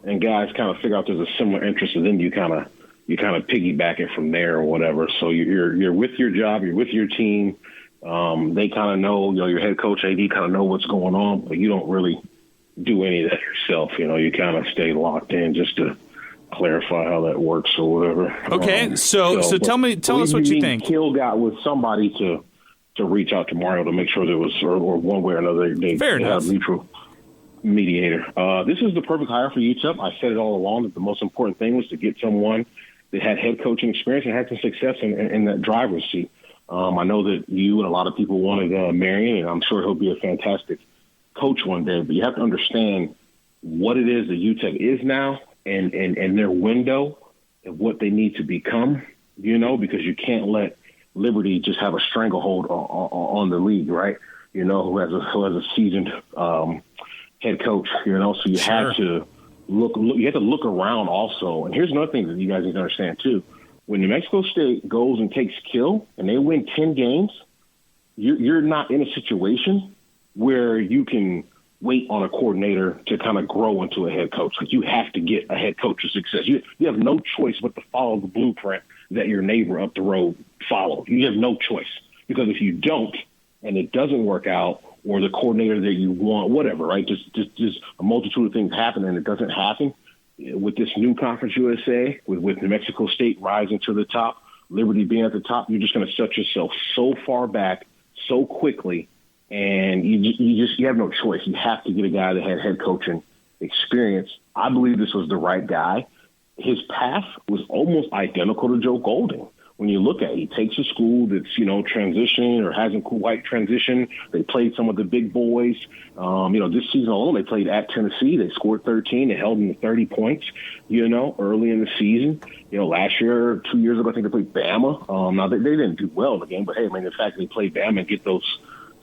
and guys kind of figure out there's a similar interest, and then you kind of piggyback it from there or whatever. So you're with your job, you're with your team. They kind of know, your head coach, AD, kind of know what's going on, but you don't really do any of that yourself. You kind of stay locked in, just to clarify how that works or whatever. Okay, so tell us what you think. Kill got with somebody to reach out to Mario to make sure there was, or one way or another, they have a mutual mediator. This is the perfect hire for UTEP. I said it all along that the most important thing was to get someone that had head coaching experience and had some success in that driver's seat. I know that you and a lot of people wanted Marion, and I'm sure he'll be a fantastic coach one day, but you have to understand what it is that UTEP is now and their window and what they need to become, because you can't let Liberty just have a stranglehold on the league, right? Who has a seasoned head coach, so you have to look around also. And here's another thing that you guys need to understand too. When New Mexico State goes and takes Kill and they win 10 games, you're not in a situation where you can wait on a coordinator to kind of grow into a head coach. Like, you have to get a head coach of success. You have no choice but to follow the blueprint that your neighbor up the road followed. You have no choice, because if you don't and it doesn't work out, or the coordinator that you want, whatever, right? Just a multitude of things happen and it doesn't happen. With this new Conference USA, with New Mexico State rising to the top, Liberty being at the top, you're just going to set yourself so far back so quickly, and you have no choice. You have to get a guy that had head coaching experience. I believe this was the right guy. His path was almost identical to Joe Golden. When you look at it, he takes a school that's, transitioning or hasn't quite transitioned. They played some of the big boys. This season alone, they played at Tennessee. They scored 13. They held them to 30 points, early in the season. Last year, 2 years ago, I think they played Bama. Now, they didn't do well in the game, but, hey, the fact that they played Bama and get those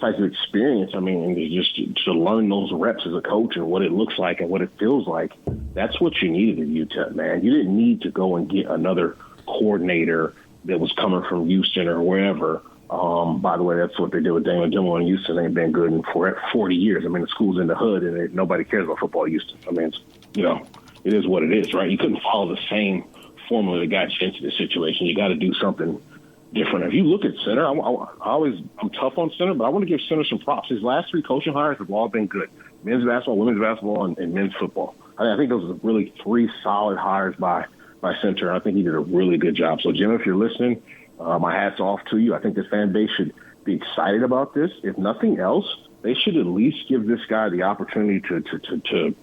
types of experience, and just to learn those reps as a coach and what it looks like and what it feels like, that's what you needed at UTEP, man. You didn't need to go and get another coordinator that was coming from Houston or wherever. By the way, that's what they did with Damon Dillon in Houston. They've been good for 40 years. The school's in the hood, and nobody cares about football in Houston. It is what it is, right? You couldn't follow the same formula that got you into this situation. You got to do something different. If you look at center, I'm tough on center, but I want to give center some props. His last three coaching hires have all been good: men's basketball, women's basketball, and men's football. I think those are really three solid hires by center. I think he did a really good job. So, Jim, if you're listening, My hat's off to you. I think the fan base should be excited about this. If nothing else, they should at least give this guy the opportunity to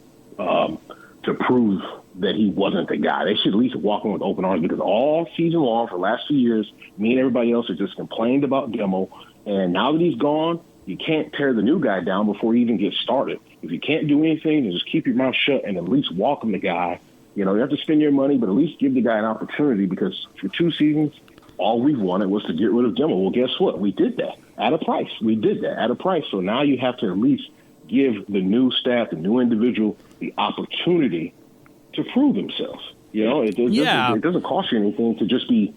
prove that he wasn't the guy. They should at least walk in with open arms, because all season long for the last 2 years, me and everybody else have just complained about Demo. And now that he's gone, you can't tear the new guy down before he even gets started. If you can't do anything, then just keep your mouth shut and at least welcome the guy. You have to spend your money, but at least give the guy an opportunity, because for 2 seasons, all we wanted was to get rid of Demo. Well, guess what? We did that at a price. So now you have to at least give the new staff, the new individual, the opportunity to prove themselves. It doesn't cost you anything to just be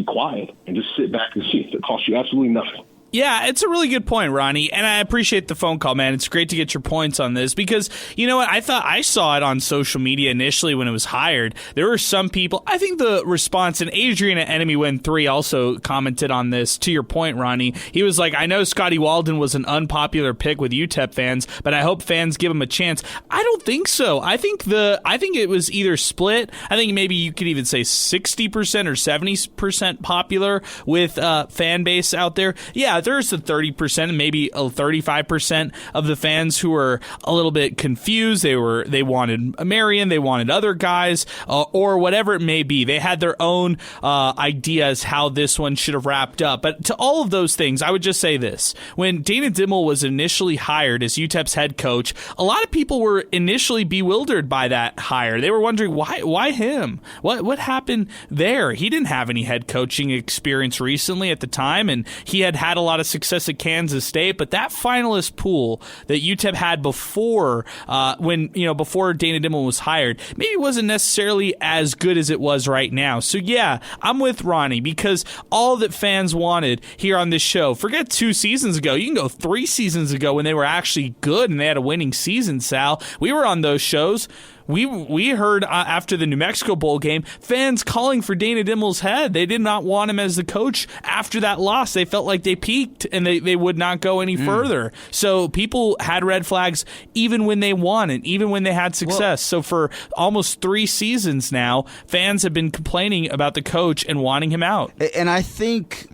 quiet and just sit back and see. It costs you absolutely nothing. Yeah, it's a really good point, Ronnie, and I appreciate the phone call, man. It's great to get your points on this, because you know what? I thought I saw it on social media initially when it was hired. There were some people, I think the response, and Adrian at Enemy Win 3 also commented on this, to your point, Ronnie. He was like, I know Scotty Walden was an unpopular pick with UTEP fans, but I hope fans give him a chance. I don't think so. I think it was either split. I think maybe you could even say 60% or 70% popular with fan base out there. Yeah, there's the 30% and maybe 35% of the fans who were a little bit confused. They wanted Marion, they wanted other guys, or whatever it may be. They had their own ideas how this one should have wrapped up. But to all of those things, I would just say this. When Dana Dimmel was initially hired as UTEP's head coach, a lot of people were initially bewildered by that hire. They were wondering, why him? What happened there? He didn't have any head coaching experience recently at the time, and he had a lot of success at Kansas State, but that finalist pool that UTEP had before before Dana Dimmel was hired maybe wasn't necessarily as good as it was right now. So yeah, I'm with Ronnie, because all that fans wanted here on this show, forget 2 seasons ago, you can go 3 seasons ago when they were actually good and they had a winning season, Sal. We were on those shows. We heard after the New Mexico Bowl game, fans calling for Dana Dimmel's head. They did not want him as the coach after that loss. They felt like they peaked and they would not go any further. So people had red flags even when they won and even when they had success. So for almost 3 seasons now, fans have been complaining about the coach and wanting him out. And I think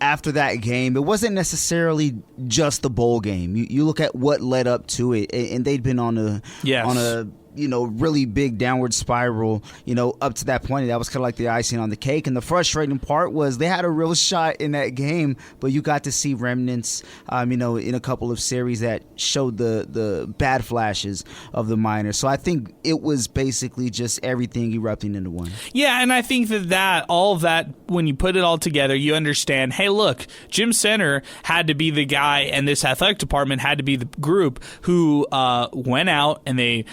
after that game, it wasn't necessarily just the bowl game. You look at what led up to it, and they'd been on a really big downward spiral, up to that point. That was kind of like the icing on the cake. And the frustrating part was they had a real shot in that game, but you got to see remnants, in a couple of series that showed the bad flashes of the Miners. So I think it was basically just everything erupting into one. Yeah, and I think that all of that, when you put it all together, you understand, hey, look, Jim Center had to be the guy, and this athletic department had to be the group who went out and they,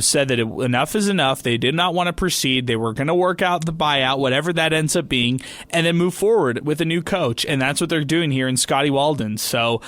said that enough is enough. They did not want to proceed. They were going to work out the buyout, whatever that ends up being, and then move forward with a new coach. And that's what they're doing here in Scotty Walden. So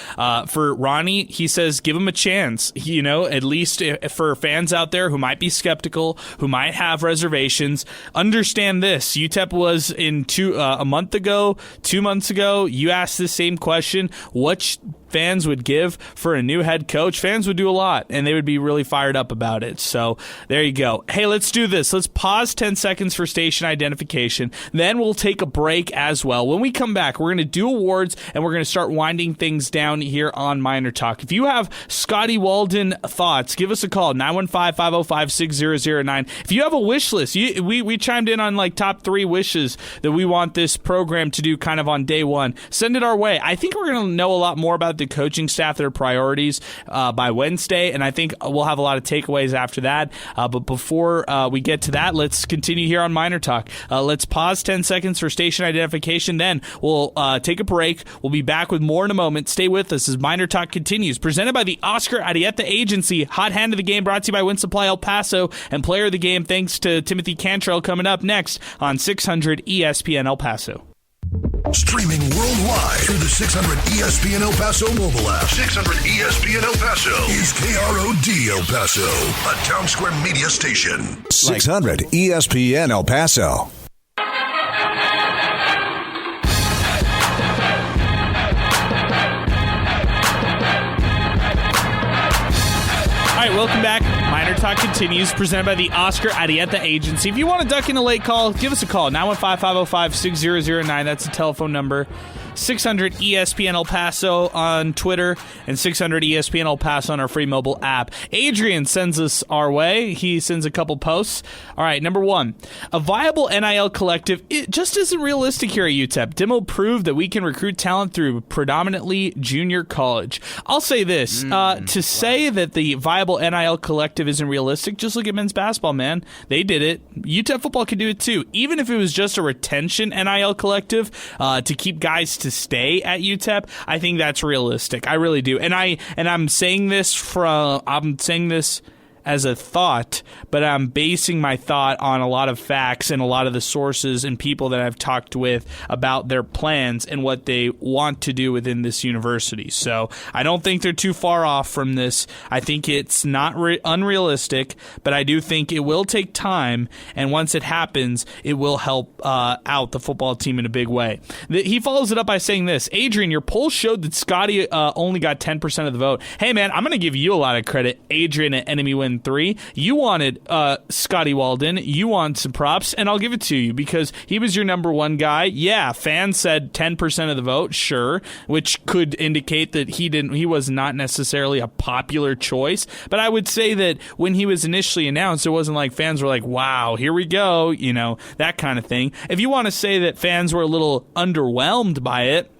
for Ronnie, he says give him a chance. At least for fans out there who might be skeptical, who might have reservations, understand this. UTEP was in 2 months ago. You asked the same question. What fans would give for a new head coach? Fans would do a lot, and they would be really fired up about it. So there you go. Hey, let's do this. Let's pause 10 seconds for station identification. Then we'll take a break as well. When we come back, we're going to do awards, and we're going to start winding things down here on Miner Talk. If you have Scotty Walden thoughts, give us a call, 915-505-6009. If you have a wish list, we chimed in on top 3 wishes that we want this program to do kind of on day one. Send it our way. I think we're going to know a lot more about the coaching staff, their priorities by Wednesday, and I think we'll have a lot of takeaways after that. But before we get to that, let's continue here on Miner Talk. Let's pause 10 seconds for station identification. Then we'll take a break. We'll be back with more in a moment. Stay with us as Miner Talk continues. Presented by the Oscar Arieta Agency. Hot Hand of the Game brought to you by Win Supply El Paso. And Player of the Game thanks to Timothy Cantrell coming up next on 600 ESPN El Paso. Streaming worldwide through the 600 ESPN El Paso mobile app. 600 ESPN El Paso is KROD El Paso, a Town Square media station. 600 ESPN El Paso. All right, welcome back. Miner Talk continues, presented by the Oscar Arieta Agency. If you want to duck in a late call, give us a call, 915-505-6009. That's the telephone number. 600 ESPN El Paso on Twitter and 600 ESPN El Paso on our free mobile app. Adrian sends us our way. He sends a couple posts. All right, number one, a viable NIL collective it just isn't realistic here at UTEP. Demo proved that we can recruit talent through predominantly junior college. I'll say this, to say that the viable NIL collective isn't realistic, just look at men's basketball, man. They did it. UTEP football could do it too. Even if it was just a retention NIL collective to keep guys to stay at UTEP, I think that's realistic. I really do. And I'm saying this as a thought, but I'm basing my thought on a lot of facts and a lot of the sources and people that I've talked with about their plans and what they want to do within this university. So I don't think they're too far off from this. I think it's not unrealistic, but I do think it will take time, and once it happens, it will help out the football team in a big way. He follows it up by saying this, Adrian, your poll showed that Scotty only got 10% of the vote. Hey, man, I'm going to give you a lot of credit. Adrian at Enemy Win 3. You wanted Scotty Walden. You want some props, and I'll give it to you because he was your number one guy. Yeah, fans said 10% of the vote, sure, which could indicate that he was not necessarily a popular choice. But I would say that when he was initially announced, it wasn't like fans were like, wow, here we go, that kind of thing. If you want to say that fans were a little underwhelmed by it,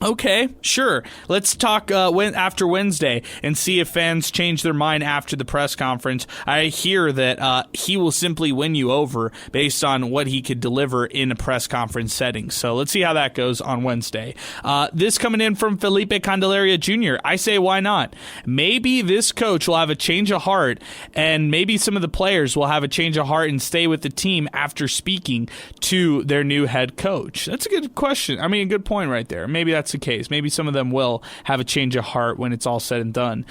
okay, sure. Let's talk after Wednesday and see if fans change their mind after the press conference. I hear that he will simply win you over based on what he could deliver in a press conference setting. So let's see how that goes on Wednesday. This coming in from Felipe Candelaria Jr. I say, why not? Maybe this coach will have a change of heart, and maybe some of the players will have a change of heart and stay with the team after speaking to their new head coach. That's a good question. I mean, a good point right there. Maybe that's the case. Maybe some of them will have a change of heart when it's all said and done.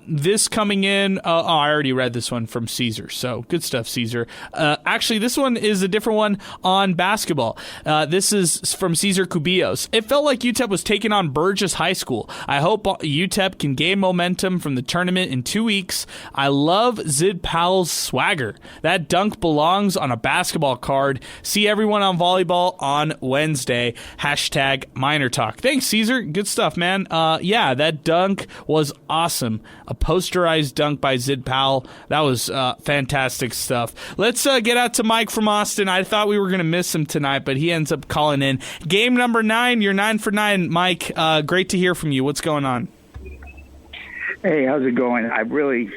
This coming in, I already read this one from Caesar, so good stuff, Caesar. Actually, this one is a different one on basketball. This is from Caesar Cubillos. It felt like UTEP was taking on Burgess High School. I hope UTEP can gain momentum from the tournament in 2 weeks. I love Zid Powell's swagger. That dunk belongs on a basketball card. See everyone on volleyball on Wednesday. Hashtag MinerTalk. Thanks, Caesar. Good stuff, man. Yeah, that dunk was awesome. A posterized dunk by Zid Powell. That was fantastic stuff. Let's get out to Mike from Austin. I thought we were going to miss him tonight, but he ends up calling in. Game number 9. You're 9 for 9, Mike. Great to hear from you. What's going on? Hey, how's it going? I really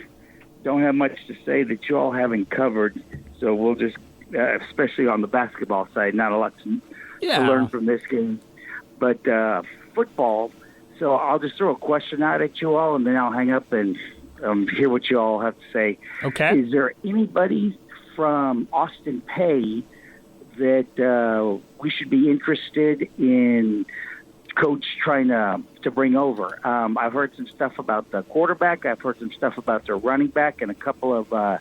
don't have much to say that you all haven't covered, so we'll just, especially on the basketball side, not a lot to learn from this game. But football, so I'll just throw a question out at you all, and then I'll hang up and hear what you all have to say. Okay. Is there anybody from Austin Peay that we should be interested in coach trying to bring over? I've heard some stuff about the quarterback. I've heard some stuff about their running back and a couple of, I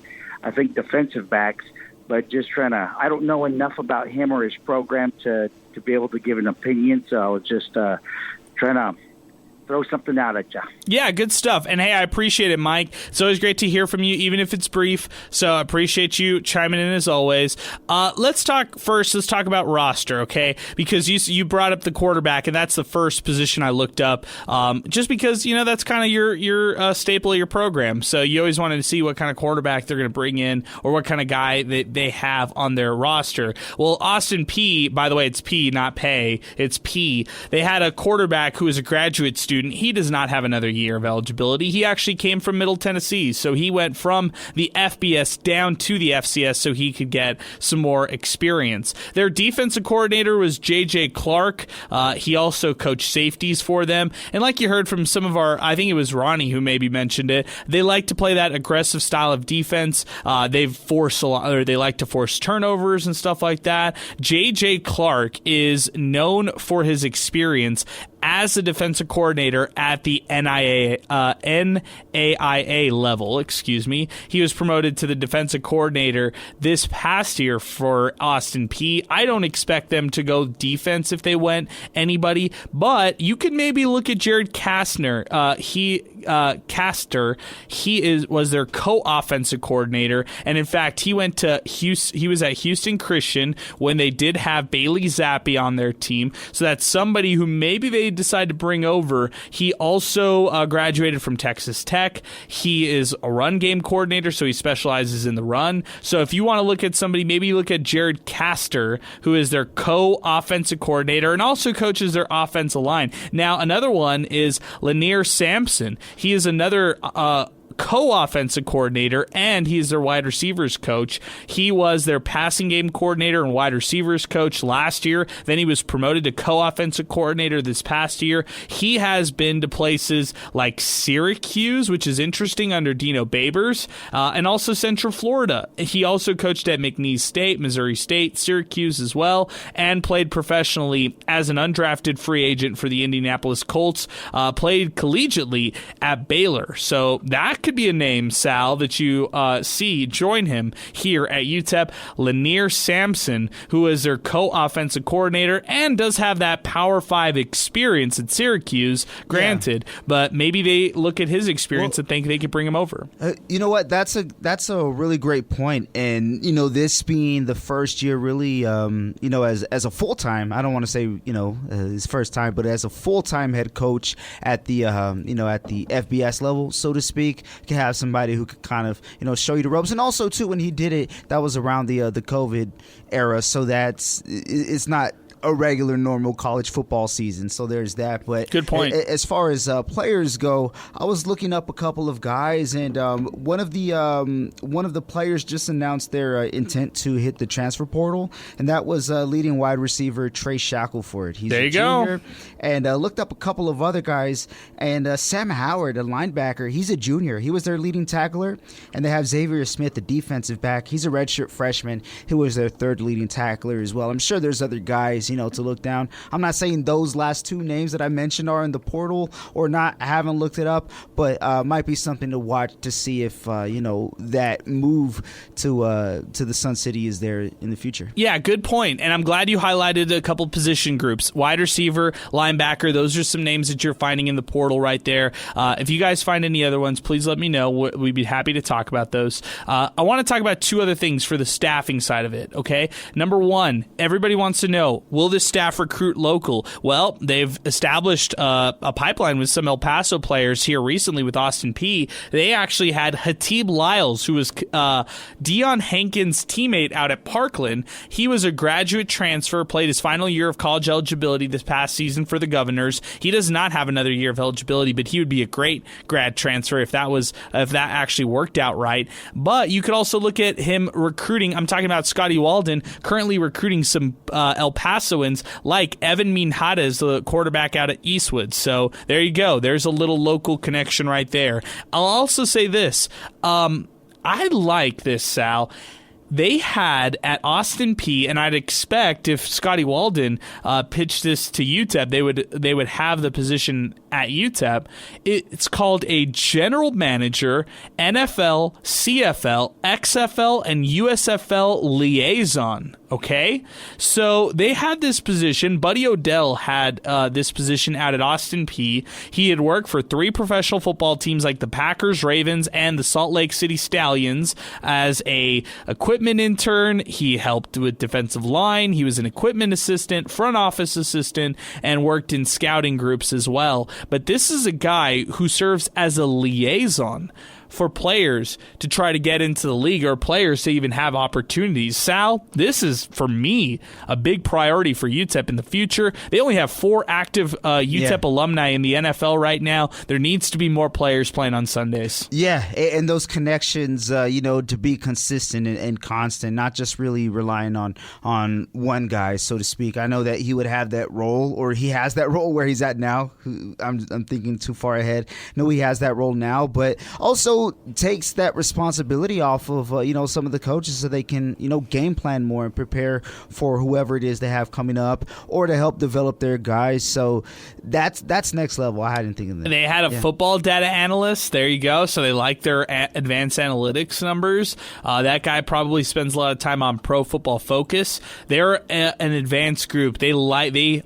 think, defensive backs. But just I don't know enough about him or his program to be able to give an opinion. So I was just trying to throw something out at you. Yeah, good stuff. And hey, I appreciate it, Mike. It's always great to hear from you, even if it's brief. So I appreciate you chiming in as always. Let's talk about roster, okay? Because you brought up the quarterback, and that's the first position I looked up. Just because, that's kind of your staple of your program. So you always wanted to see what kind of quarterback they're going to bring in or what kind of guy that they have on their roster. Well, Austin Peay, by the way, it's P, not Pay. It's P. They had a quarterback who is a graduate student. He does not have another year of eligibility. He actually came from Middle Tennessee, so he went from the FBS down to the FCS so he could get some more experience. Their defensive coordinator was J.J. Clark. He also coached safeties for them, and like you heard from some of I think it was Ronnie who maybe mentioned it, they like to play that aggressive style of defense. They like to force turnovers and stuff like that. J.J. Clark is known for his experience as a defensive coordinator at the NAIA level. He was promoted to the defensive coordinator this past year for Austin Peay. I don't expect them to go defense if they went anybody, but you could maybe look at Jared Kastner. He Castor, he was their co-offensive coordinator, and in fact, he went to Houston. He was at Houston Christian when they did have Bailey Zappi on their team, so that's somebody who maybe they decide to bring over. He also graduated from Texas Tech. He is a run game coordinator, so he specializes in the run. So if you want to look at somebody, maybe you look at Jared Castor, who is their co-offensive coordinator and also coaches their offensive line. Now, another one is Lanier Sampson. He is another co-offensive coordinator, and he's their wide receivers coach. He was their passing game coordinator and wide receivers coach last year. Then he was promoted to co-offensive coordinator this past year. He has been to places like Syracuse, which is interesting, under Dino Babers, and also Central Florida. He also coached at McNeese State, Missouri State, Syracuse as well, and played professionally as an undrafted free agent for the Indianapolis Colts. Played collegiately at Baylor. So that could be a name, Sal, that you see join him here at UTEP. Lanier Sampson, who is their co-offensive coordinator and does have that Power 5 experience at Syracuse, granted, but maybe they look at his experience and think they could bring him over. You know what? That's a really great point. And, this being the first year really, as a full-time, I don't want to say, his first time, but as a full-time head coach at the, at the FBS level, so to speak, can have somebody who could kind of, show you the ropes. And also, too, when he did it, that was around the COVID era, so it's not a regular normal college football season, so there's that. But good point. As far as players go, I was looking up a couple of guys, and one of the players just announced their intent to hit the transfer portal, and that was leading wide receiver Trey Shackelford. He's a junior, and looked up a couple of other guys, and Sam Howard, a linebacker, he's a junior. He was their leading tackler, and they have Xavier Smith, the defensive back. He's a redshirt freshman who was their third leading tackler as well. I'm sure there's other guys, to look down. I'm not saying those last two names that I mentioned are in the portal or not. I haven't looked it up, but might be something to watch to see if that move to the Sun City is there in the future. Yeah, good point. And I'm glad you highlighted a couple position groups. Wide receiver, linebacker, those are some names that you're finding in the portal right there. If you guys find any other ones, please let me know. We'd be happy to talk about those. I want to talk about two other things for the staffing side of it, okay? Number one, everybody wants to know, will this staff recruit local? Well, they've established a pipeline with some El Paso players here recently with Austin Peay. They actually had Hatib Lyles, who was Deion Hankins' teammate out at Parkland. He was a graduate transfer, played his final year of college eligibility this past season for the Governors. He does not have another year of eligibility, but he would be a great grad transfer if that actually worked out right. But you could also look at him recruiting. I'm talking about Scotty Walden, currently recruiting some El Pasoans like Evan Minhades, the quarterback out at Eastwood. So there you go. There's a little local connection right there. I'll also say this. I like this, Sal. They had at Austin Peay, and I'd expect if Scotty Walden pitched this to UTEP, they would have the position at UTEP. It's called a general manager, NFL, CFL, XFL, and USFL liaison. Okay, so they had this position. Buddy Odell had this position out at Austin Peay. He had worked for 3 professional football teams like the Packers, Ravens, and the Salt Lake City Stallions as a equipment intern. He helped with defensive line. He was an equipment assistant, front office assistant, and worked in scouting groups as well. But this is a guy who serves as a liaison for players to try to get into the league or players to even have opportunities. Sal, this is, for me, a big priority for UTEP in the future. They only have 4 active UTEP alumni in the NFL right now. There needs to be more players playing on Sundays. Yeah, and those connections, to be consistent and constant, not just really relying on one guy, so to speak. I know that he would have that role, or he has that role where he's at now. I'm thinking too far ahead. No, he has that role now, but also also takes that responsibility off of some of the coaches, so they can game plan more and prepare for whoever it is they have coming up, or to help develop their guys. So that's next level. I hadn't think of that. They had a football data analyst. There you go. So they like their advanced analytics numbers. That guy probably spends a lot of time on Pro Football Focus. They're an advanced group. They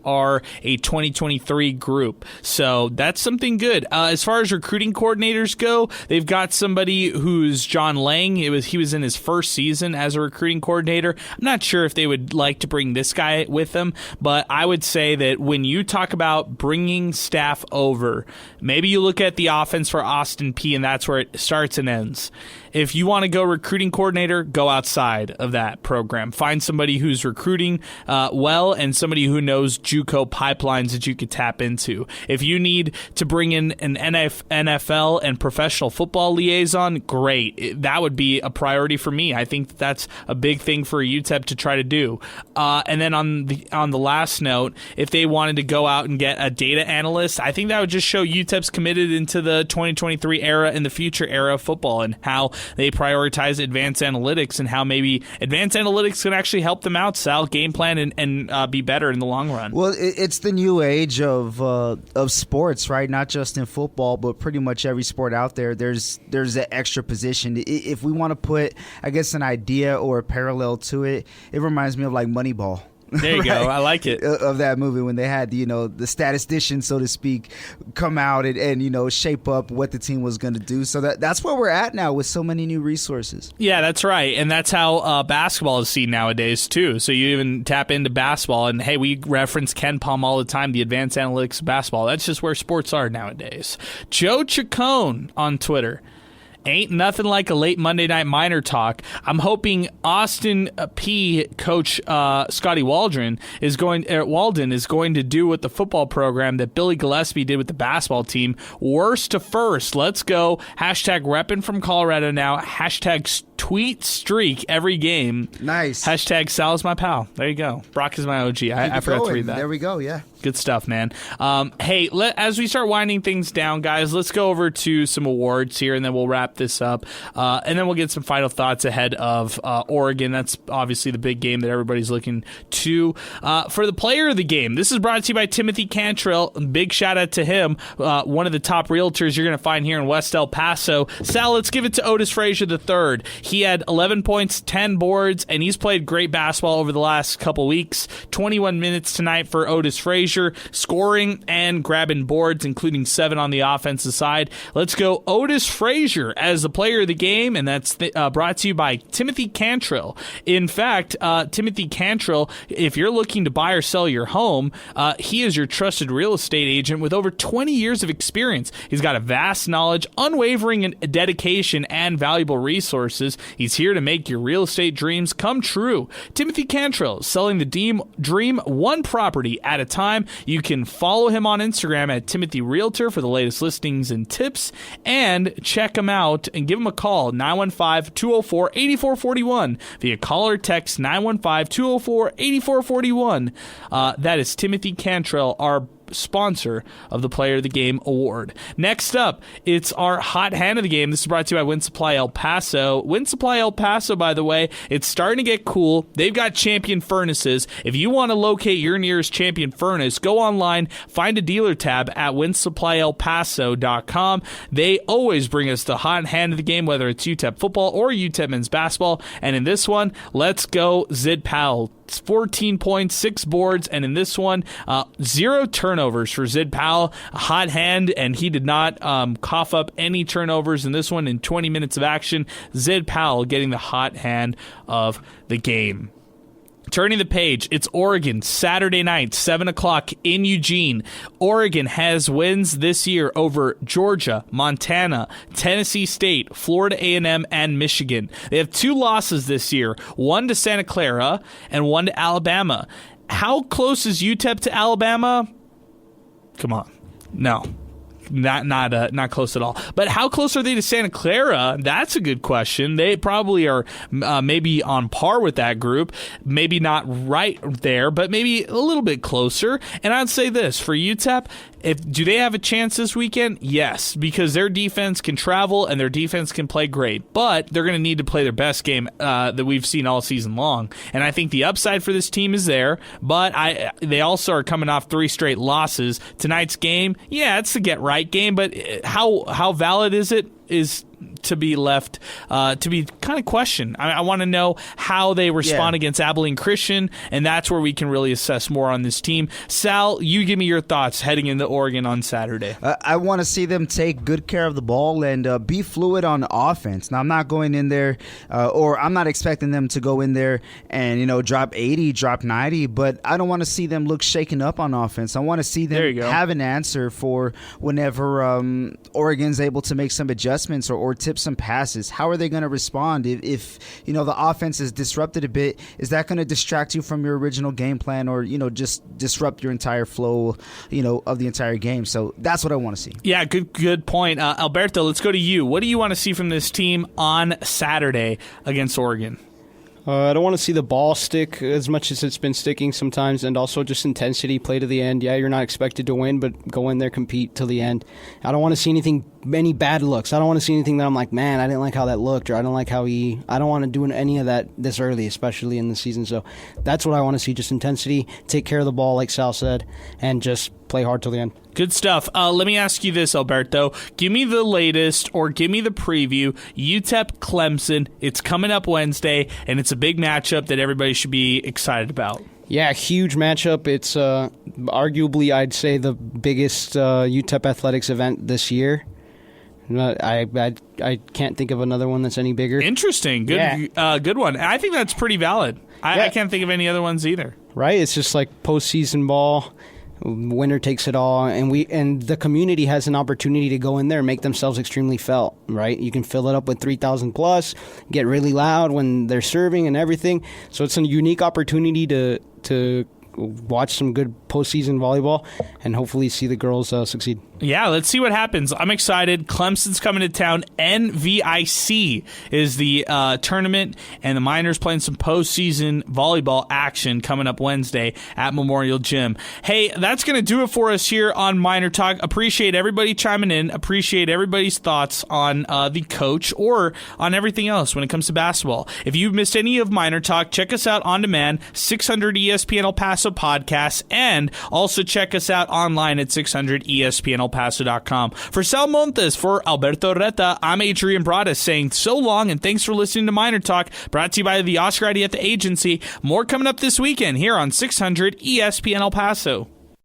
are a 2023 group. So that's something good. As far as recruiting coordinators go, they've got somebody who's John Lang. He was in his first season as a recruiting coordinator. I'm not sure if they would like to bring this guy with them, but I would say that when you talk about bringing staff over, maybe you look at the offense for Austin Peay, and that's where it starts and ends. If you want to go recruiting coordinator, go outside of that program. Find somebody who's recruiting well, and somebody who knows JUCO pipelines that you could tap into. If you need to bring in an NFL and professional football liaison, great. That would be a priority for me. I think that's a big thing for UTEP to try to do. And then on the last note, if they wanted to go out and get a data analyst, I think that would just show UTEP's committed into the 2023 era and the future era of football, and how they prioritize advanced analytics, and how maybe advanced analytics can actually help them out, Sal, game plan, and be better in the long run. Well, it's the new age of sports, right? Not just in football, but pretty much every sport out there. There's an extra position. If we want to put, I guess, an idea or a parallel to it, it reminds me of like Moneyball. There you go. I like it. Of that movie, when they had the statistician, so to speak, come out and shape up what the team was going to do. So that's where we're at now with so many new resources. Yeah, that's right. And that's how basketball is seen nowadays too. So you even tap into basketball, and hey, we reference Ken Palm all the time, the advanced analytics of basketball. That's just where sports are nowadays. Joe Chacon on Twitter. Ain't nothing like a late Monday night Miner Talk. I'm hoping Austin Peay coach Scotty Walden is going to do with the football program that Billy Gillespie did with the basketball team. Worst to first. Let's go. Hashtag reppin' from Colorado now. Hashtag tweet streak every game. Nice. Hashtag Sal is my pal. There you go. Brock is my OG. I forgot to read that. There we go. Yeah. Good stuff, man. Hey, as we start winding things down, guys, let's go over to some awards here, and then we'll wrap this up. And then we'll get some final thoughts ahead of Oregon. That's obviously the big game that everybody's looking to. For the player of the game, this is brought to you by Timothy Cantrell. Big shout out to him, one of the top realtors you're going to find here in West El Paso. Sal, let's give it to Otis Frazier III. He had 11 points, 10 boards, and he's played great basketball over the last couple weeks. 21 minutes tonight for Otis Frazier, scoring and grabbing boards, including 7 on the offensive side. Let's go Otis Frazier as the player of the game, and that's brought to you by Timothy Cantrell. In fact, Timothy Cantrell, if you're looking to buy or sell your home, he is your trusted real estate agent with over 20 years of experience. He's got a vast knowledge, unwavering dedication, and valuable resources. He's here to make your real estate dreams come true. Timothy Cantrell, selling the dream one property at a time. You can follow him on Instagram at Timothy Realtor for the latest listings and tips, and check him out and give him a call, 915-204-8441 via call or text 915-204-8441. That is Timothy Cantrell, our sponsor of the Player of the Game Award. Next up, it's our hot hand of the game. This is brought to you by Wind Supply El Paso. Wind Supply El Paso, by the way, it's starting to get cool. They've got Champion Furnaces. If you want to locate your nearest Champion Furnace, go online, find a dealer tab at windsupplyelpaso.com. They always bring us the hot hand of the game, whether it's UTEP football or UTEP men's basketball. And in this one, let's go Zid Powell. 14 points, 6 boards, and in this one, 0 turnovers for Zid Powell. A hot hand, and he did not cough up any turnovers in this one in 20 minutes of action. Zid Powell getting the hot hand of the game. Turning the page, it's Oregon, Saturday night, 7 o'clock in Eugene. Oregon has wins this year over Georgia, Montana, Tennessee State, Florida A&M, and Michigan. They have 2 losses this year, one to Santa Clara and one to Alabama. How close is UTEP to Alabama? Come on. No. Not close at all. But how close are they to Santa Clara? That's a good question. They probably are maybe on par with that group. Maybe not right there, but maybe a little bit closer. And I'd say this, for UTEP, Do they have a chance this weekend? Yes, because their defense can travel and their defense can play great, but they're going to need to play their best game that we've seen all season long. And I think the upside for this team is there, but they also are coming off 3 straight losses. Tonight's game, yeah, it's the get-right game, but how valid is it is to be left to be kind of questioned. I want to know how they respond against Abilene Christian, and that's where we can really assess more on this team. Sal, you give me your thoughts heading into Oregon on Saturday. I want to see them take good care of the ball and be fluid on offense. Now, I'm not going in there, or I'm not expecting them to go in there and drop 80, drop 90, but I don't want to see them look shaken up on offense. I want to see them have an answer for whenever Oregon's able to make some adjustments or tip some passes. How are they going to respond if the offense is disrupted a bit? Is that going to distract you from your original game plan, or just disrupt your entire flow of the entire game? So that's what I want to see. Yeah, good point. Alberto, let's go to you. What do you want to see from this team on Saturday against Oregon? I don't want to see the ball stick as much as it's been sticking sometimes, and also just intensity, play to the end. Yeah, you're not expected to win, but go in there, compete till the end. I don't want to see any bad looks. I don't want to see anything that I'm like, man, I didn't like how that looked, or I don't like how I don't want to do any of that this early, especially in the season. So that's what I want to see, just intensity, take care of the ball, like Sal said, and just play hard till the end. Good stuff. Let me ask you this, Alberto. Give me the latest, or give me the preview. UTEP Clemson. It's coming up Wednesday, and it's a big matchup that everybody should be excited about. Yeah, huge matchup. It's arguably, I'd say, the biggest UTEP athletics event this year. I can't think of another one that's any bigger. Interesting. Good one. I think that's pretty valid. I can't think of any other ones either. Right? It's just like postseason ball. Winner takes it all, and the community has an opportunity to go in there and make themselves extremely felt, right? You can fill it up with 3,000 plus, get really loud when they're serving and everything. So it's a unique opportunity to watch some good postseason volleyball and hopefully see the girls succeed. Yeah, let's see what happens. I'm excited. Clemson's coming to town. NVIC is the tournament, and the Miners playing some postseason volleyball action coming up Wednesday at Memorial Gym. Hey, that's going to do it for us here on Miner Talk. Appreciate everybody chiming in. Appreciate everybody's thoughts on the coach or on everything else when it comes to basketball. If you've missed any of Miner Talk, check us out on demand, 600 ESPN El Paso podcasts, and also check us out online at 600ESPNElPaso.com. For Sal Montes, for Alberto Reta, I'm Adrian Broadus saying so long and thanks for listening to Miner Talk, brought to you by the Oscar Arrieta Agency. More coming up this weekend here on 600 ESPN El Paso.